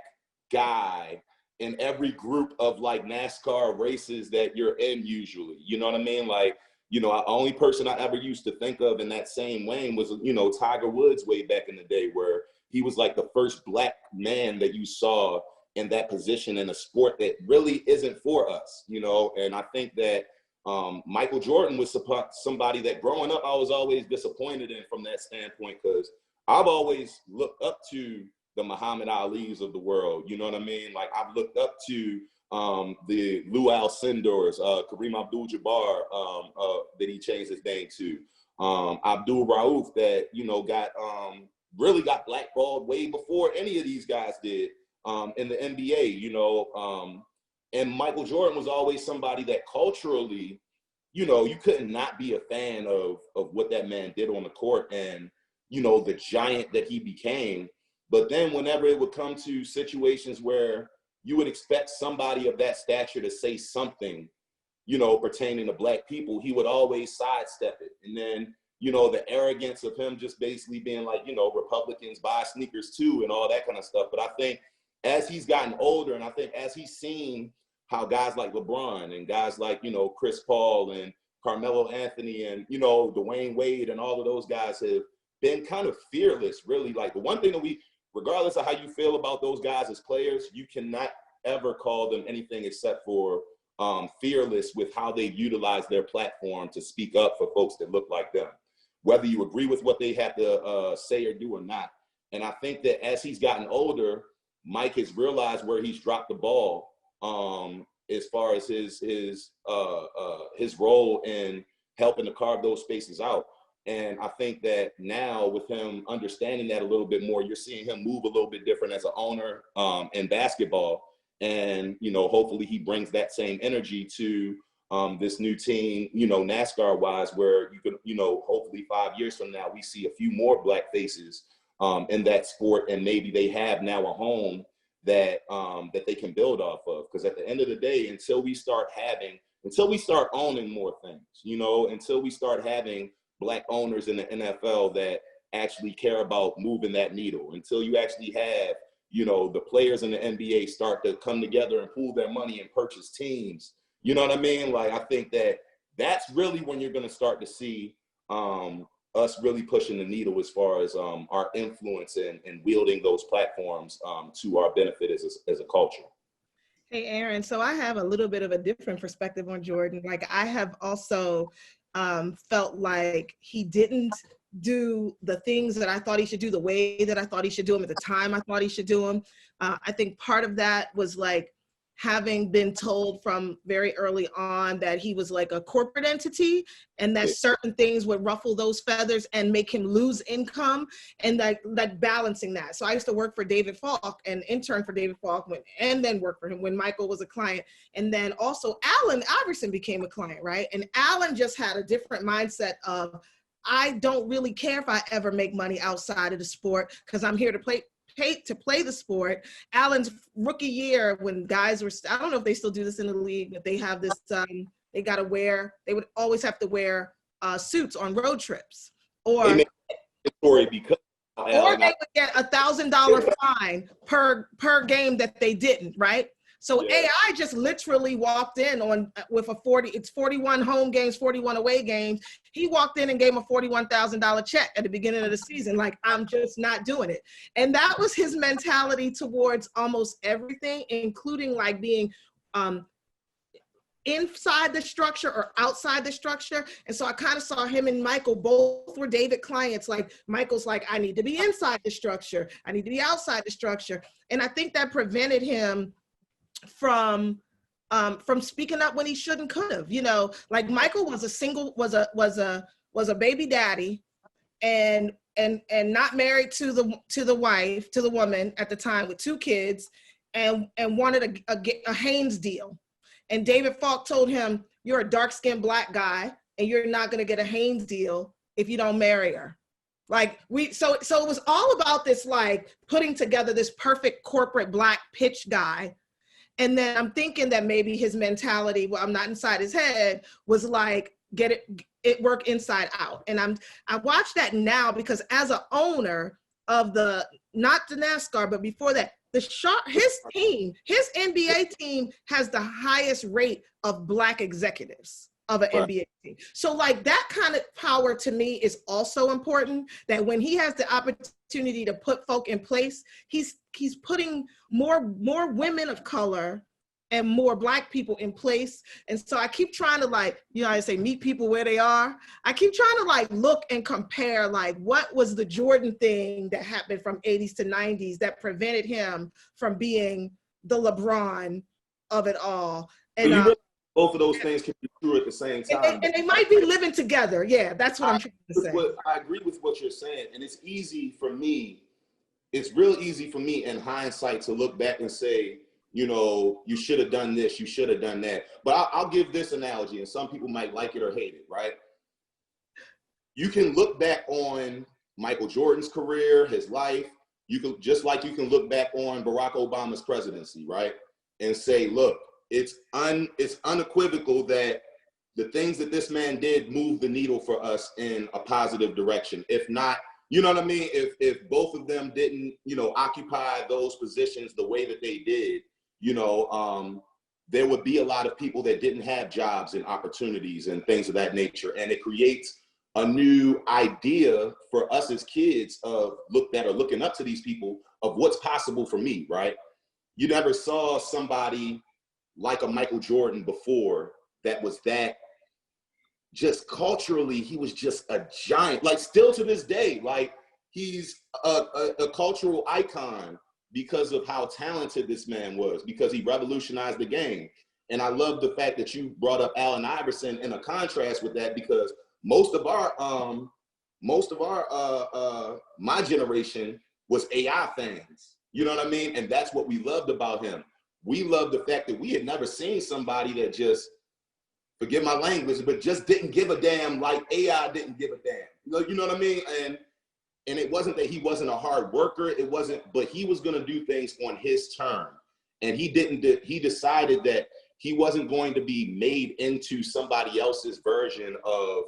guy in every group of like NASCAR races that you're in usually. You know what I mean? Like, the only person I ever used to think of in that same lane was, Tiger Woods way back in the day, where he was like the first Black man that you saw in that position in a sport that really isn't for us, And I think that Michael Jordan was somebody that growing up, I was always disappointed in from that standpoint, because I've always looked up to the Muhammad Ali's of the world. You know what I mean? Like, I've looked up to the Lou Alcindors, Kareem Abdul-Jabbar, that he changed his name to, Abdul Rauf, that, really got blackballed way before any of these guys did in the NBA, and Michael Jordan was always somebody that culturally, you couldn't not be a fan of what that man did on the court and, the giant that he became. But then whenever it would come to situations where you would expect somebody of that stature to say something, pertaining to Black people, he would always sidestep it. And then, the arrogance of him just basically being like, Republicans buy sneakers too and all that kind of stuff. But I think as he's gotten older, and I think as he's seen how guys like LeBron and guys like, Chris Paul and Carmelo Anthony and, Dwayne Wade and all of those guys have been kind of fearless, really. Like, the one thing that regardless of how you feel about those guys as players, you cannot ever call them anything except for fearless with how they utilize their platform to speak up for folks that look like them, whether you agree with what they have to say or do or not. And I think that as he's gotten older, Mike has realized where he's dropped the ball as far as his role in helping to carve those spaces out. And I think that now with him understanding that a little bit more, you're seeing him move a little bit different as an owner in basketball. And, hopefully he brings that same energy to this new team, NASCAR wise, where you could, hopefully 5 years from now, we see a few more Black faces in that sport. And maybe they have now a home that they can build off of. Because at the end of the day, until we start owning more things, until we start having Black owners in the NFL that actually care about moving that needle, until you actually have, the players in the NBA start to come together and pool their money and purchase teams. You know what I mean? Like, I think that that's really when you're going to start to see us really pushing the needle as far as our influence and wielding those platforms to our benefit as a culture. Hey, Aaron, so I have a little bit of a different perspective on Jordan. Like, I have also felt like he didn't do the things that I thought he should do, the way that I thought he should do them, at the time I thought he should do them. I think part of that was like having been told from very early on that he was like a corporate entity and that certain things would ruffle those feathers and make him lose income, and like balancing that. So I used to work for David Falk and intern for David Falk and then work for him when Michael was a client. And then also Allen Iverson became a client, right? And Allen just had a different mindset of, I don't really care if I ever make money outside of the sport because I'm here to play the sport. Allen's rookie year, when guys were, I don't know if they still do this in the league, but they have this, they would always have to wear suits on road trips. Or they would get $1,000 fine per game that they didn't, right? So Yeah. AI just literally walked in with a 41 home games, 41 away games. He walked in and gave him a $41,000 check at the beginning of the season. Like, I'm just not doing it. And that was his mentality towards almost everything, including like being inside the structure or outside the structure. And so I kind of saw him and Michael, both were David clients. Like, Michael's like, I need to be inside the structure. I need to be outside the structure. And I think that prevented him from speaking up when he shouldn't could have. You know, like Michael was a baby daddy and not married to the woman at the time with 2 kids and wanted a Haynes deal. And David Falk told him, you're a dark-skinned Black guy and you're not going to get a Haynes deal if you don't marry her. Like, so it was all about this, like, putting together this perfect corporate Black pitch guy. And then I'm thinking that maybe his mentality, well, I'm not inside his head, was like, get it work inside out. And I watch that now because as an owner of not the NASCAR, but before that, his NBA team has the highest rate of Black executives of an NBA team. So like that kind of power to me is also important, that when he has the opportunity to put folk in place, he's putting more women of color and more Black people in place. And so I keep trying to, like, you know, I say meet people where they are. I keep trying to like look and compare, like, what was the Jordan thing that happened from 80s to 90s that prevented him from being the LeBron of it all. And both of those things can be true at the same time. And they might be living together. Yeah, that's what I'm trying to say. I agree with what you're saying. And it's real easy for me in hindsight to look back and say, you know, you should have done this, you should have done that. But I'll give this analogy, and some people might like it or hate it, right? You can look back on Michael Jordan's career, his life. You can look back on Barack Obama's presidency, right? And say, look, it's unequivocal that the things that this man did moved the needle for us in a positive direction. If not, you know what I mean? If both of them didn't, you know, occupy those positions the way that they did, you know, there would be a lot of people that didn't have jobs and opportunities and things of that nature. And it creates a new idea for us as kids that are looking up to these people of what's possible for me, right? You never saw somebody like a Michael Jordan before that was that, just culturally, he was just a giant. Like, still to this day, like, he's a cultural icon because of how talented this man was, because he revolutionized the game. And I love the fact that you brought up Allen Iverson in a contrast with that, because most of my generation was AI fans. You know what I mean? And that's what we loved about him. We loved the fact that we had never seen somebody that just, forgive my language, but just didn't give a damn like AI didn't give a damn. You know what I mean? And it wasn't that he wasn't a hard worker. But he was going to do things on his term. And he decided that he wasn't going to be made into somebody else's version of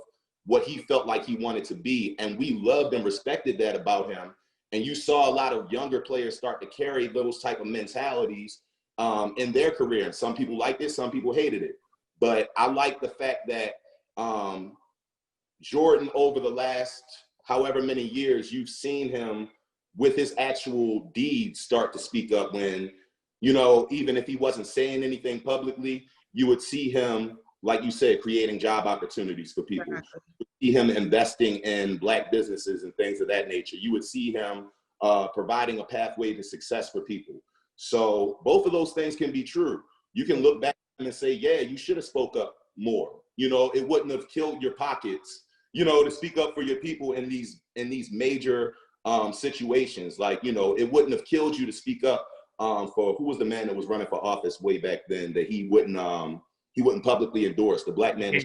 what he felt like he wanted to be. And we loved and respected that about him. And you saw a lot of younger players start to carry those type of mentalities in their career. And some people liked it, some people hated it. But I like the fact that Jordan, over the last however many years, you've seen him with his actual deeds start to speak up when, you know, even if he wasn't saying anything publicly, you would see him, like you said, creating job opportunities for people. You would see him investing in Black businesses and things of that nature. You would see him providing a pathway to success for people. So both of those things can be true. You can look back and say, yeah, you should have spoke up more. You know, it wouldn't have killed your pockets, you know, to speak up for your people in these major situations. Like, you know, it wouldn't have killed you to speak up for, who was the man that was running for office way back then that he wouldn't publicly endorse, the Black man.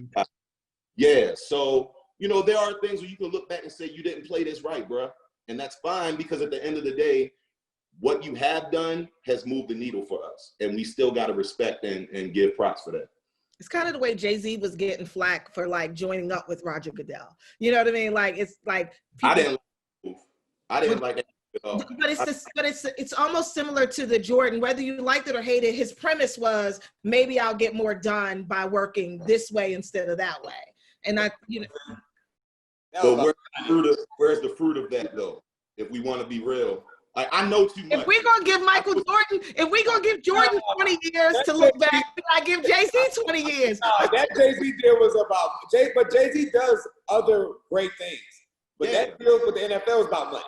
Yeah. So, you know, there are things where you can look back and say, you didn't play this right, bro. And that's fine, because at the end of the day, what you have done has moved the needle for us. And we still got to respect and give props for that. It's kind of the way Jay-Z was getting flack for like joining up with Roger Goodell. You know what I mean? Like, it's like, I didn't like that. But it's almost similar to the Jordan, whether you liked it or hated. His premise was maybe I'll get more done by working this way instead of that way. And So where's the fruit of that though? If we want to be real, like I know too much. If we're gonna give if we're gonna give Jordan 20 years to look back, I give Jay-Z 20 years. No, that Jay-Z deal was about but Jay-Z does other great things. But that deal with the NFL was about money.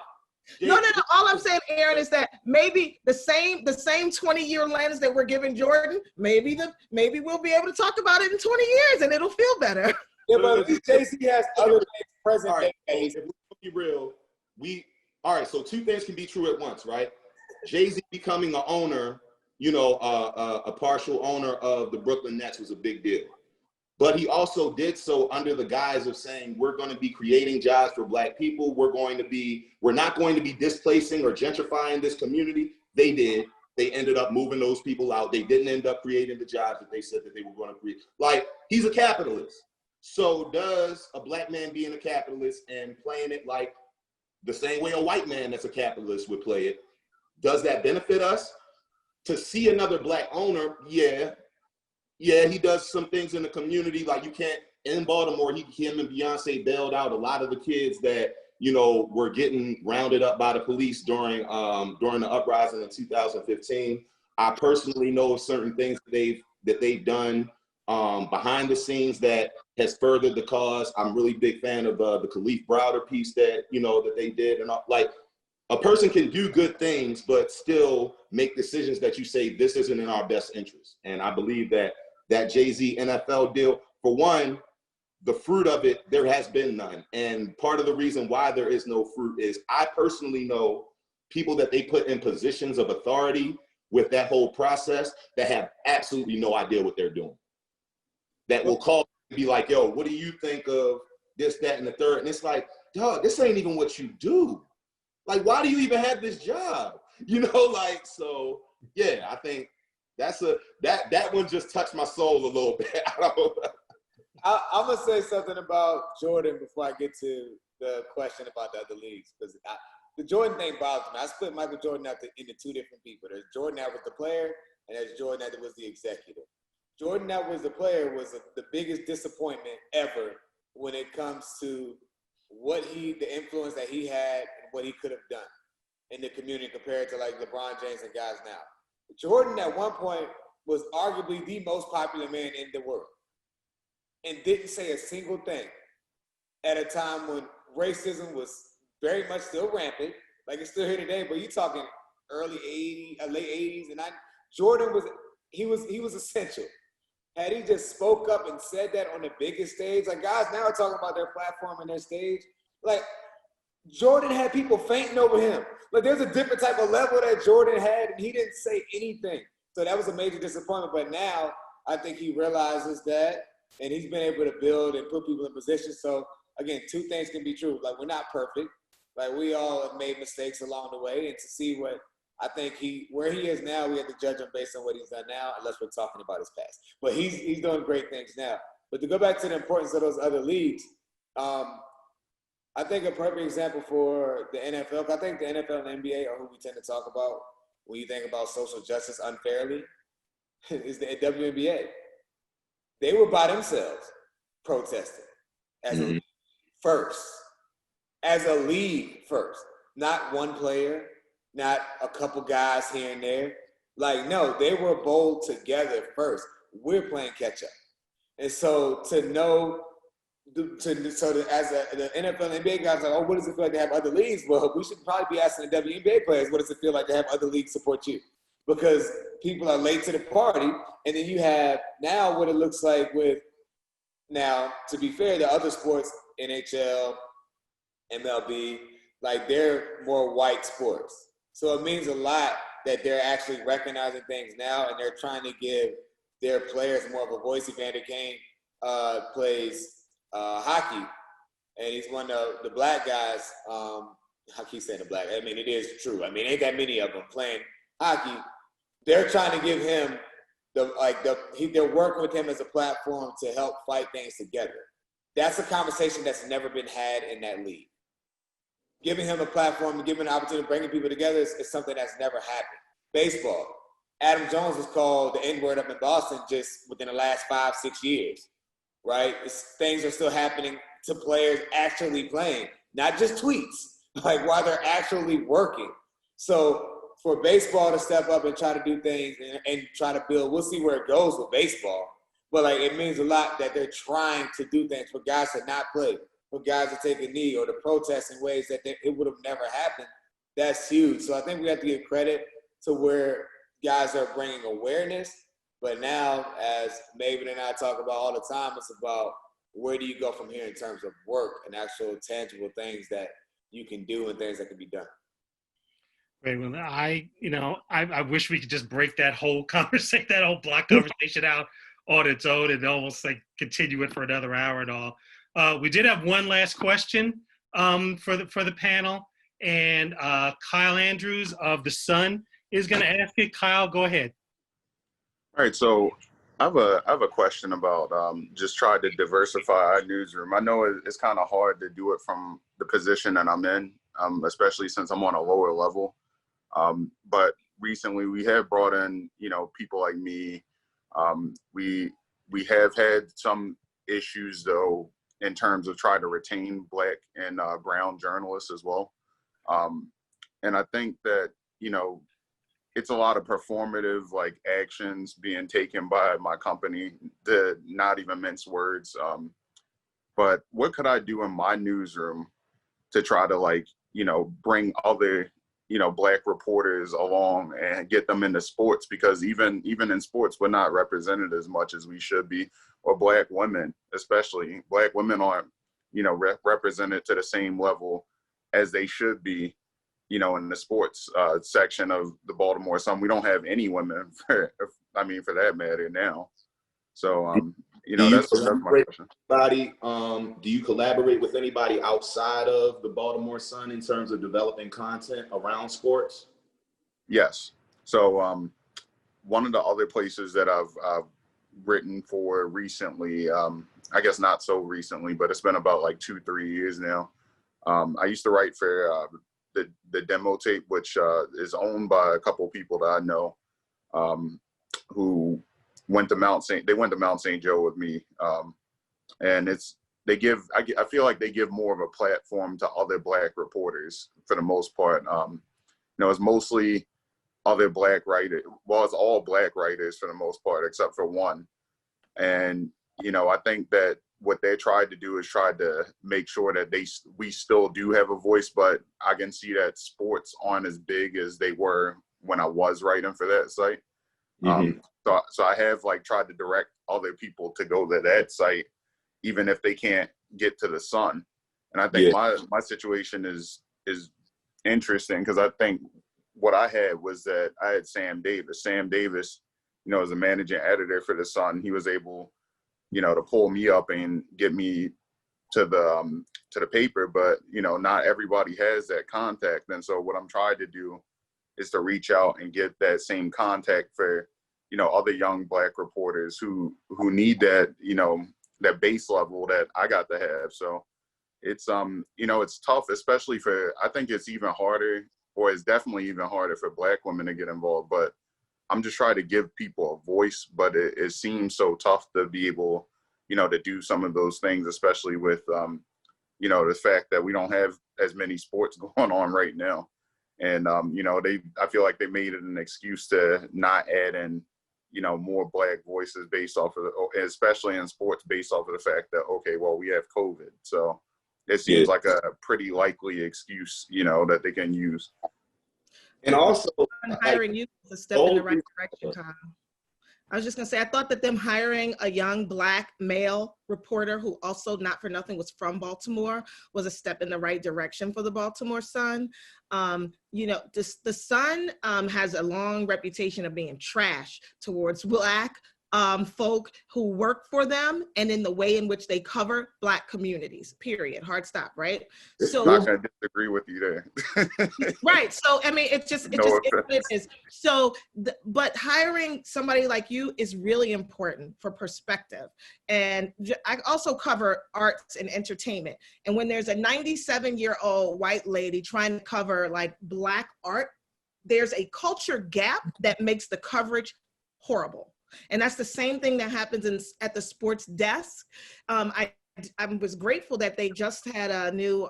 No. All I'm saying, Aaron, is that maybe the same 20-year lens that we're giving Jordan, maybe we'll be able to talk about it in 20 years and it'll feel better. Yeah, but at least Jay-Z has other things present. All right, if we be real, all right, so two things can be true at once, right? Jay-Z becoming an owner, a partial owner of the Brooklyn Nets was a big deal. But he also did so under the guise of saying, we're going to be creating jobs for Black people. We're not going to be displacing or gentrifying this community. They did. They ended up moving those people out. They didn't end up creating the jobs that they said that they were going to create. Like, he's a capitalist. So does a Black man being a capitalist and playing it like the same way a white man that's a capitalist would play it, does that benefit us? To see another Black owner, yeah, he does some things in the community. Like in Baltimore, him and Beyonce bailed out a lot of the kids that, were getting rounded up by the police during the uprising in 2015. I personally know of certain things that they've done behind the scenes that has furthered the cause. I'm really big fan of the Khalif Browder piece that they did, and like a person can do good things but still make decisions that you say this isn't in our best interest. And I believe that Jay-Z NFL deal, for one, the fruit of it, there has been none. And part of the reason why there is no fruit is I personally know people that they put in positions of authority with that whole process that have absolutely no idea what they're doing. That will call and be like, yo, what do you think of this, that, and the third? And it's like, dog, this ain't even what you do. Like, why do you even have this job? So yeah, I think that one just touched my soul a little bit. I'm gonna say something about Jordan before I get to the question about the other leagues, because the Jordan thing bothers me. I split Michael Jordan out into two different people. There's Jordan that was the player, and there's Jordan that was the executive. Jordan that was the player was the biggest disappointment ever when it comes to the influence that he had and what he could have done in the community compared to like LeBron James and guys now. Jordan at one point was arguably the most popular man in the world and didn't say a single thing at a time when racism was very much still rampant. Like it's still here today, but you're talking early 80s, late 80s, and Jordan was essential. Had he just spoke up and said that on the biggest stage, like guys now are talking about their platform and their stage, like Jordan had people fainting over him. Like there's a different type of level that Jordan had, and he didn't say anything. So that was a major disappointment. But now I think he realizes that, and he's been able to build and put people in position. So again, two things can be true. Like we're not perfect. Like we all have made mistakes along the way, and to see what I think where he is now, we have to judge him based on what he's done now, unless we're talking about his past. But he's doing great things now. But to go back to the importance of those other leagues, I think a perfect example for the NFL, I think the NFL and NBA are who we tend to talk about when you think about social justice unfairly, is the WNBA. They were by themselves protesting as a league first. As a league first. Not one player, not a couple guys here and there. Like, no, they were bold together first. We're playing catch up. And so to know, as the NFL and NBA guys are like, oh, what does it feel like to have other leagues? Well, we should probably be asking the WNBA players, what does it feel like to have other leagues support you? Because people are late to the party. And then you have now what it looks like with, now, to be fair, the other sports, NHL, MLB, like they're more white sports. So it means a lot that they're actually recognizing things now, and they're trying to give their players more of a voice. Evander Kane plays hockey, and he's one of the black guys. I keep saying the black. I mean, it is true. I mean, ain't that many of them playing hockey. They're trying to give him they're working with him as a platform to help fight things together. That's a conversation that's never been had in that league. giving him a platform and giving an opportunity, bringing people together is something that's never happened. Baseball. Adam Jones was called the N-word up in Boston just within the last 5-6 years, right? Things are still happening to players actually playing, not just tweets, like while they're actually working. So for baseball to step up and try to do things and try to build, we'll see where it goes with baseball. But like, it means a lot that they're trying to do things for guys to not play, for guys to take a knee or to protest in ways that it would have never happened. That's huge. So I think we have to give credit to where guys are bringing awareness. But now, as Maybin and I talk about all the time, it's about where do you go from here in terms of work and actual tangible things that you can do and things that can be done. Right. Well, I wish we could just break that whole conversation, that whole block conversation out on its own and almost like continue it for another hour and all. We did have one last question for the panel, and Kyle Andrews of The Sun is going to ask it. Kyle, go ahead. All right. So I have a question about just trying to diversify our newsroom. I know it's kind of hard to do it from the position that I'm in, especially since I'm on a lower level. But recently we have brought in, people like me. We have had some issues though in terms of trying to retain Black and brown journalists as well. And I think that, it's a lot of performative like actions being taken by my company, to not even mince words. But what could I do in my newsroom to try to bring other, Black reporters along and get them into sports? Because even in sports, we're not represented as much as we should be, or Black women, especially. Black women aren't, represented to the same level as they should be, in the sports section of the Baltimore Sun. We don't have any women, for that matter now. So, that's my question. Do you collaborate with anybody outside of the Baltimore Sun in terms of developing content around sports? Yes. So one of the other places that I've written for recently, I guess not so recently, but it's been about 2-3 years now. I used to write for the demo tape, which is owned by a couple of people that I know who went to Mount St. Joe with me. And I feel like they give more of a platform to other Black reporters for the most part. It's mostly other Black writers. Well, it's all Black writers for the most part, except for one. And, I think that what they tried to do is try to make sure that we still do have a voice, but I can see that sports aren't as big as they were when I was writing for that site. Mm-hmm. So I have tried to direct other people to go to that site, even if they can't get to the Sun. And I think my situation is interesting, because I think what I had was that I had Sam Davis. Sam Davis, as a managing editor for the Sun, he was able, to pull me up and get me to the paper, but not everybody has that contact. And so what I'm trying to do is to reach out and get that same contact for other young Black reporters who need that that base level that I got to have. So it's it's tough, especially I think it's even harder, or it's definitely even harder for Black women to get involved. But I'm just trying to give people a voice, but it seems so tough to be able, to do some of those things, especially with, the fact that we don't have as many sports going on right now. And, I feel like they made it an excuse to not add in, more Black voices based off of, especially in sports, based off of the fact that, okay, well, we have COVID. So it seems like a pretty likely excuse, that they can use. And also, hiring you is a step in the right direction, Kyle. I was just gonna say, I thought that them hiring a young Black male reporter who also, not for nothing, was from Baltimore, was a step in the right direction for the Baltimore Sun. The Sun has a long reputation of being trash towards Black folk who work for them and in the way in which they cover Black communities, period. Hard stop, right? So I'm not going to disagree with you there. right. So, I mean, it's just what it is. So, but hiring somebody like you is really important for perspective. And I also cover arts and entertainment. And when there's a 97-year-old white lady trying to cover like Black art, there's a culture gap that makes the coverage horrible. And that's the same thing that happens at the sports desk. I was grateful that they just had a new,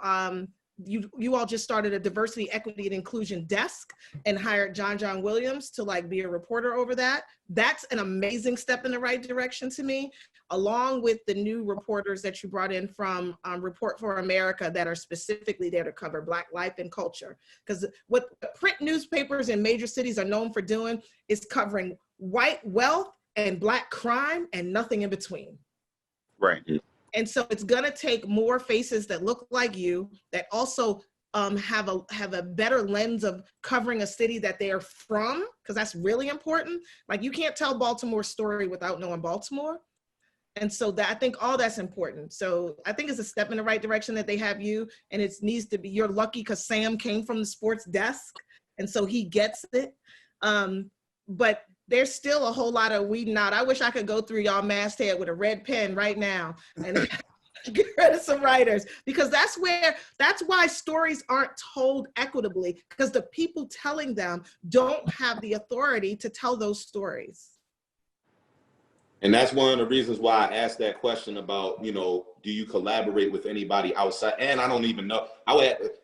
you all just started a diversity, equity, and inclusion desk and hired John Williams to like be a reporter over that. That's an amazing step in the right direction to me, along with the new reporters that you brought in from Report for America that are specifically there to cover Black life and culture. Because what print newspapers in major cities are known for doing is covering white wealth and Black crime and nothing in between. Right. And so it's gonna take more faces that look like you, that also have a better lens of covering a city that they are from, because that's really important. Like, you can't tell Baltimore's story without knowing Baltimore. And so that, I think all that's important. So I think it's a step in the right direction that they have you, and it needs to be, you're lucky because Sam came from the sports desk, and so he gets it. But there's still a whole lot of weeding out. I wish I could go through y'all masthead with a red pen right now and get rid of some writers, because that's why stories aren't told equitably, because the people telling them don't have the authority to tell those stories. And that's one of the reasons why I asked that question about, you know, do you collaborate with anybody outside? And I don't even know.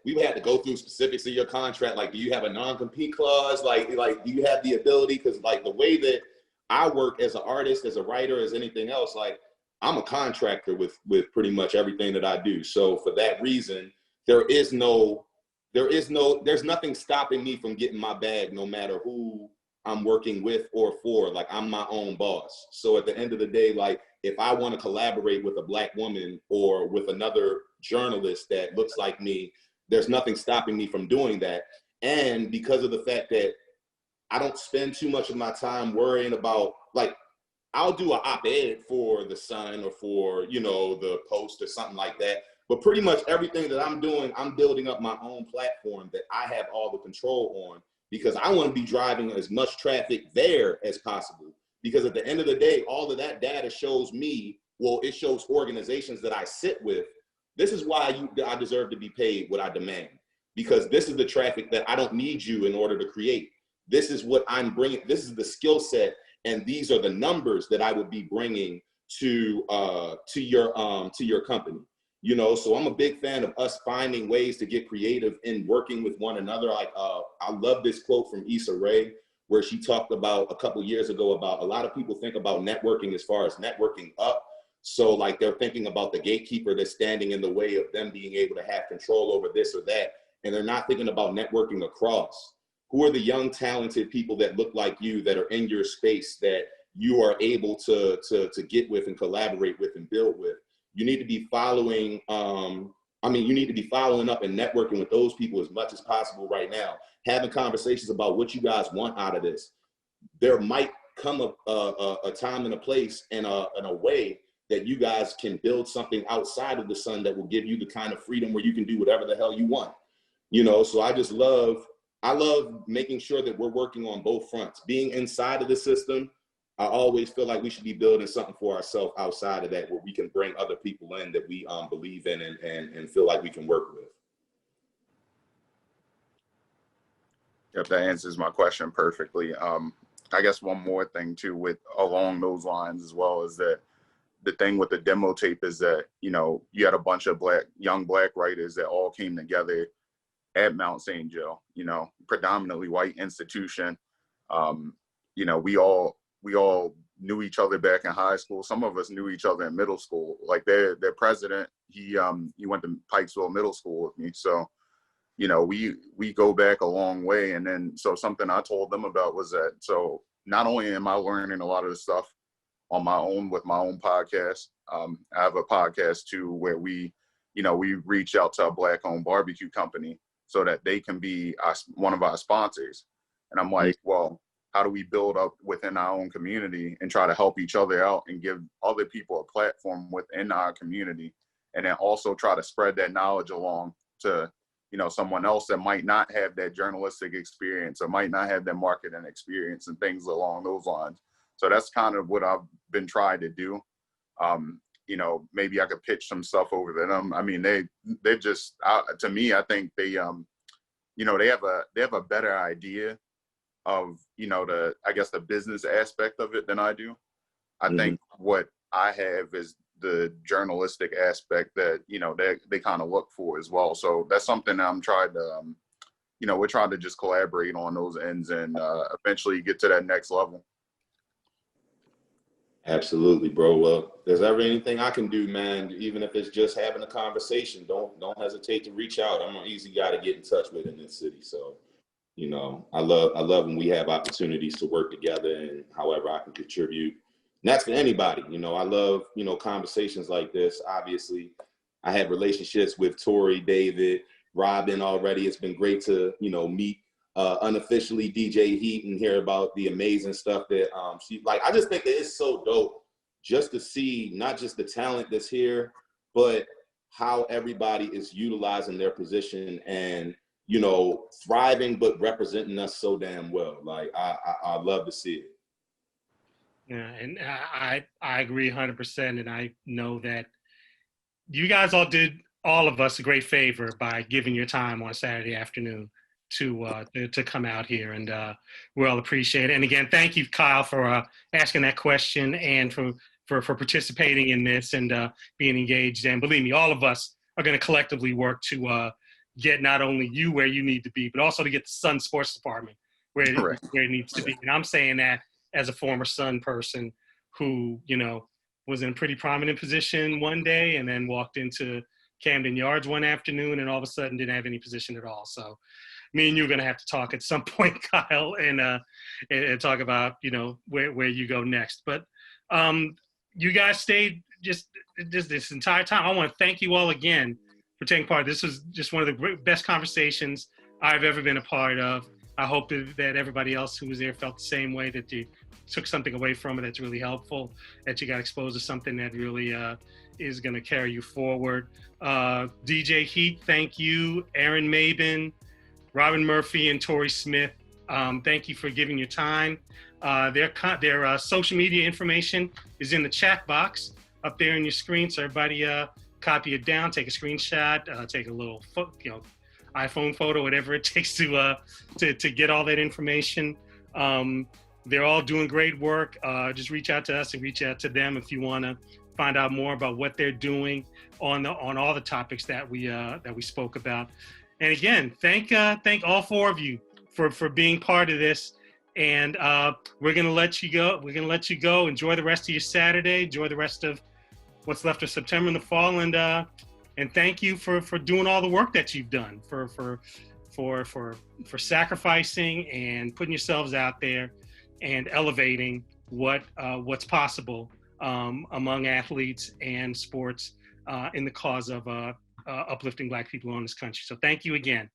We would have to go through specifics of your contract. Like, do you have a non-compete clause? Like, do you have the ability? Because like the way that I work as an artist, as a writer, as anything else, like I'm a contractor with pretty much everything that I do. So for that reason, there's nothing stopping me from getting my bag, no matter who I'm working with or for. Like, I'm my own boss. So at the end of the day, like, if I want to collaborate with a Black woman or with another journalist that looks like me, there's nothing stopping me from doing that. And because of the fact that I don't spend too much of my time worrying about, like, I'll do an op-ed for the Sun or for, you know, the Post or something like that. But pretty much everything that I'm doing, I'm building up my own platform that I have all the control on, because I want to be driving as much traffic there as possible. Because at the end of the day, all of that data shows me, well, it shows organizations that I sit with. This is why I deserve to be paid what I demand, because this is the traffic that I don't need you in order to create. This is what I'm bringing. This is the skill set, and these are the numbers that I would be bringing to your company. You know, so I'm a big fan of us finding ways to get creative in working with one another. Like, I love this quote from Issa Rae, where she talked about a couple years ago about a lot of people think about networking as far as networking up. So like, they're thinking about the gatekeeper that's standing in the way of them being able to have control over this or that. And they're not thinking about networking across. Who are the young, talented people that look like you, that are in your space, that you are able to get with and collaborate with and build with? You need to be following, you need to be following up and networking with those people as much as possible right now, having conversations about what you guys want out of this. There might come a time and a place and a way that you guys can build something outside of the Sun that will give you the kind of freedom where you can do whatever the hell you want. You know, so I love making sure that we're working on both fronts. Being inside of the system, I always feel like we should be building something for ourselves outside of that, where we can bring other people in that we believe in and feel like we can work with. Yep, that answers my question perfectly. I guess one more thing too, with along those lines as well, is that the thing with the demo tape is that, you know, you had a bunch of young black writers that all came together at Mount St. Joe, you know, predominantly white institution. You know, we all knew each other back in high school. Some of us knew each other in middle school. Like their president, he went to Pikesville Middle School with me. So, you know, we go back a long way. And then, so something I told them about was that, so not only am I learning a lot of the stuff on my own with my own podcast, I have a podcast too, where we reach out to a Black-owned barbecue company so that they can be one of our sponsors. And I'm like, well, how do we build up within our own community and try to help each other out and give other people a platform within our community, and then also try to spread that knowledge along to, you know, someone else that might not have that journalistic experience or might not have that marketing experience and things along those lines. So that's kind of what I've been trying to do. You know, maybe I could pitch some stuff over to them. I mean, they just, to me, I think they, you know, they have a better idea of, you know, I guess the business aspect of it than I do. I think what I have is the journalistic aspect that, you know, they kind of look for as well. So that's something that I'm trying to, you know, we're trying to just collaborate on those ends and eventually get to that next level. Absolutely, bro. Well, if there's ever anything I can do, man, even if it's just having a conversation, don't hesitate to reach out. I'm an easy guy to get in touch with in this city. So, you know, I love when we have opportunities to work together and however I can contribute. And that's for anybody. You know, I love, you know, conversations like this. Obviously, I had relationships with Tory, David, Robyn already. It's been great to, you know, meet unofficially DJ Heat and hear about the amazing stuff that she, like, I just think that it's so dope just to see not just the talent that's here, but how everybody is utilizing their position and, you know, thriving, but representing us so damn well. Like, I love to see it. Yeah, and I agree 100%. And I know that you guys all did all of us a great favor by giving your time on a Saturday afternoon to come out here, and we all appreciate it. And again, thank you, Kyle, for asking that question and for participating in this and being engaged. And believe me, all of us are going to collectively work to get not only you where you need to be, but also to get the Sun Sports Department where it needs to be. And I'm saying that as a former Sun person who, you know, was in a pretty prominent position one day and then walked into Camden Yards one afternoon and all of a sudden didn't have any position at all. So me and you are going to have to talk at some point, Kyle, and talk about, you know, where you go next. But you guys stayed just this entire time. I want to thank you all again for taking part. This was just one of the best conversations I've ever been a part of. I hope that everybody else who was there felt the same way, that you took something away from it that's really helpful, that you got exposed to something that really is going to carry you forward. DJ Heat, thank you. Aaron Maybin, Robyn Murphy, and Tory Smith, thank you for giving your time. Their social media information is in the chat box up there on your screen, so everybody copy it down, take a screenshot, take a little iPhone photo, whatever it takes to get all that information. They're all doing great work. Just reach out to us and reach out to them if you want to find out more about what they're doing on all the topics that we spoke about. And again, thank all four of you for being part of this. And we're gonna let you go. We're gonna let you go. Enjoy the rest of your Saturday. Enjoy the rest of what's left of September and the fall. And thank you for doing all the work that you've done, for sacrificing and putting yourselves out there and elevating what's possible among athletes and sports in the cause of uplifting Black people in this country. So thank you again.